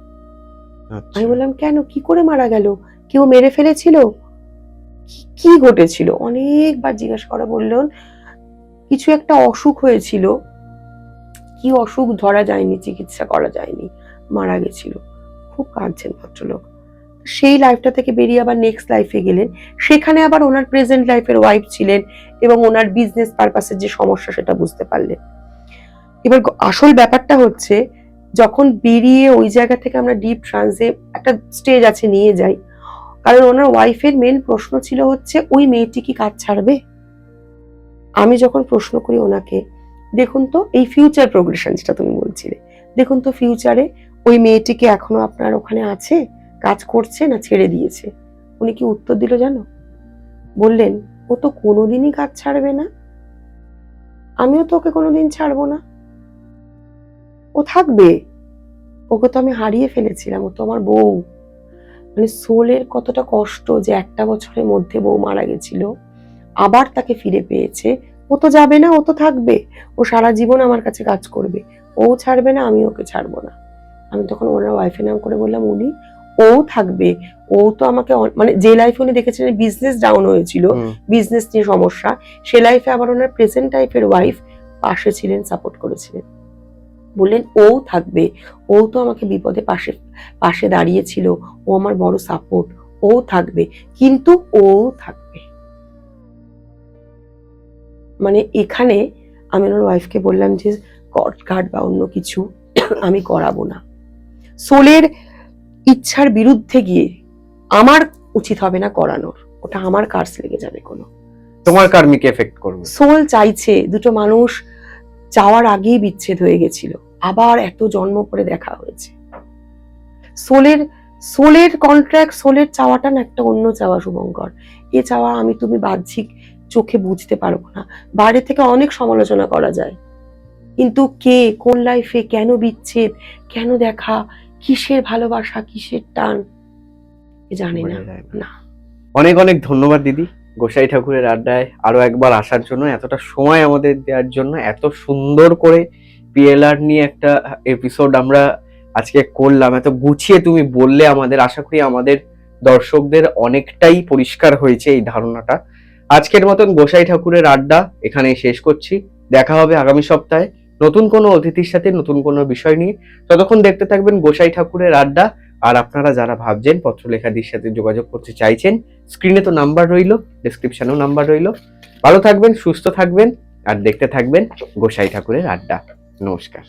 আমি বললাম কেন, কি করে মারা গেল? কেউ মেরে ফেলেছিল? কি ঘটেছিল? অনেকবার জিজ্ঞাসা করা বললেন কিছু একটা অসুখ হয়েছিল, কি অসুখ ধরা যায়নি, চিকিৎসা করা যায়নি, মারা গেছিল। খুব কাঁদছেন ভদ্রলোক। সেই লাইফটা থেকে বেরিয়ে আবার নেক্সট লাইফে গেলেন, সেখানে আবার ওনার প্রেজেন্ট লাইফের ওয়াইফ ছিলেন এবং ওনার বিজনেস পারপাসের যে সমস্যা সেটা বুঝতে পারলেন। এবার আসল ব্যাপারটা হচ্ছে যখন বেরিয়ে ওই জায়গা থেকে আমরা ডিপ ট্রান্সে একটা স্টেজ আছে নিয়ে যাই, কারণ ওনার ওয়াইফের মেন প্রশ্ন ছিল হচ্ছে ওই মেয়েটি কি কাজ ছাড়বে। আমি যখন প্রশ্ন করি ওনাকে দেখুন তো এই ফিউচার প্রোগ্রেশন যেটা তুমি বলছিলে, দেখুন তো ফিউচারে ওই মেয়েটিকে এখনো আপনার ওখানে আছে, কাজ করছে না ছেড়ে দিয়েছে? উনি কি উত্তর দিল জানো? বললেন ও তো কোনোদিনই কাজ ছাড়বে না, আমিও তো ওকে কোনোদিন ছাড়বো না, ও থাকবে, ওকে তো আমি হারিয়ে ফেলেছিলাম, ও তো আমার বউ। মানে সোলের কতটা কষ্ট যে 1টা বছরের মধ্যে বউ মারা গেছিল, আবার তাকে ফিরে পেয়েছে। ও তো যাবে না, ও তো থাকবে, ও সারা জীবন আমার কাছে কাজ করবে, ও ছাড়বে না, আমি ওকে ছাড়বো না। আমি তখন ওনার ওয়াইফের নাম করে বললাম উনি, ও থাকবে, ও তো আমাকে মানে যে লাইফে উনি দেখেছিলেন বিজনেস ডাউন হয়েছিল, বিজনেস নিয়ে সমস্যা, সে লাইফে আবার ওনার প্রেজেন্ট লাইফের ওয়াইফ পাশে ছিলেন, সাপোর্ট করেছিলেন। বললেন ও থাকবে, ও তো আমাকে বিপদে পাশে দাঁড়িয়েছিল, ও আমার বড় সাপোর্ট, ও থাকবে, কিন্তু ও থাকবে। মানে এখানে আমি ওনার ওয়াইফকে বললাম যে কার্ড বা অন্য কিছু আমি করাবো না। সোলের ইচ্ছার বিরুদ্ধে গিয়ে আমার উচিত হবে না করানোর, ওটা আমার কার্স লেগে যাবে, কোনো তোমার কার্মিক এফেক্ট করবে। সোল চাইছে, দুটো মানুষ চাওয়ার আগেই বিচ্ছেদ হয়ে গেছিল, আবার এত জন্ম পরে দেখা হয়েছে। সোলের কন্ট্রাক্ট, সোলের চাওয়াটা না একটা অন্য চাওয়া শুভঙ্কর। এ চাওয়া আমি তুমি বাহ্যিক চোখে বুঝতে পারবো না, বাইরে থেকে অনেক সমালোচনা করা যায়, কিন্তু কে কোন লাইফে কেন বিচ্ছেদ, কেন দেখা, কিসের ভালোবাসা, কিসের টান জানি না। অনেক অনেক ধন্যবাদ দিদি গোসাই ঠাকুরের আড্ডায় আরো একবার আসার জন্য, এতটা সময় আমাদের দেওয়ার জন্য, এত সুন্দর করে পিএলআর নিয়ে একটা এপিসোড আমরা আজকে করলাম, এত গুছিয়ে তুমি বললে আমাদের। আশা করি আমাদের দর্শকদের অনেকটাই পরিষ্কার হয়েছে এই ধারণাটা। আজকের মতন গোসাই ঠাকুরের আড্ডা এখানেই শেষ করছি। দেখা হবে আগামী সপ্তাহে নতুন কোনো অতিথির সাথে, নতুন কোনো বিষয় নিয়ে। ততক্ষণ দেখতে থাকবেন গোসাই ঠাকুরের আড্ডা। আর আপনারা যারা ভাবছেন পত্রলেখাদির সাথে যোগাযোগ করতে চাইছেন, স্ক্রিনে তো নাম্বার রইলো, ডেসক্রিপশনেও নাম্বার রইলো। ভালো থাকবেন, সুস্থ থাকবেন আর দেখতে থাকবেন গোসাই ঠাকুরের আড্ডা। নমস্কার।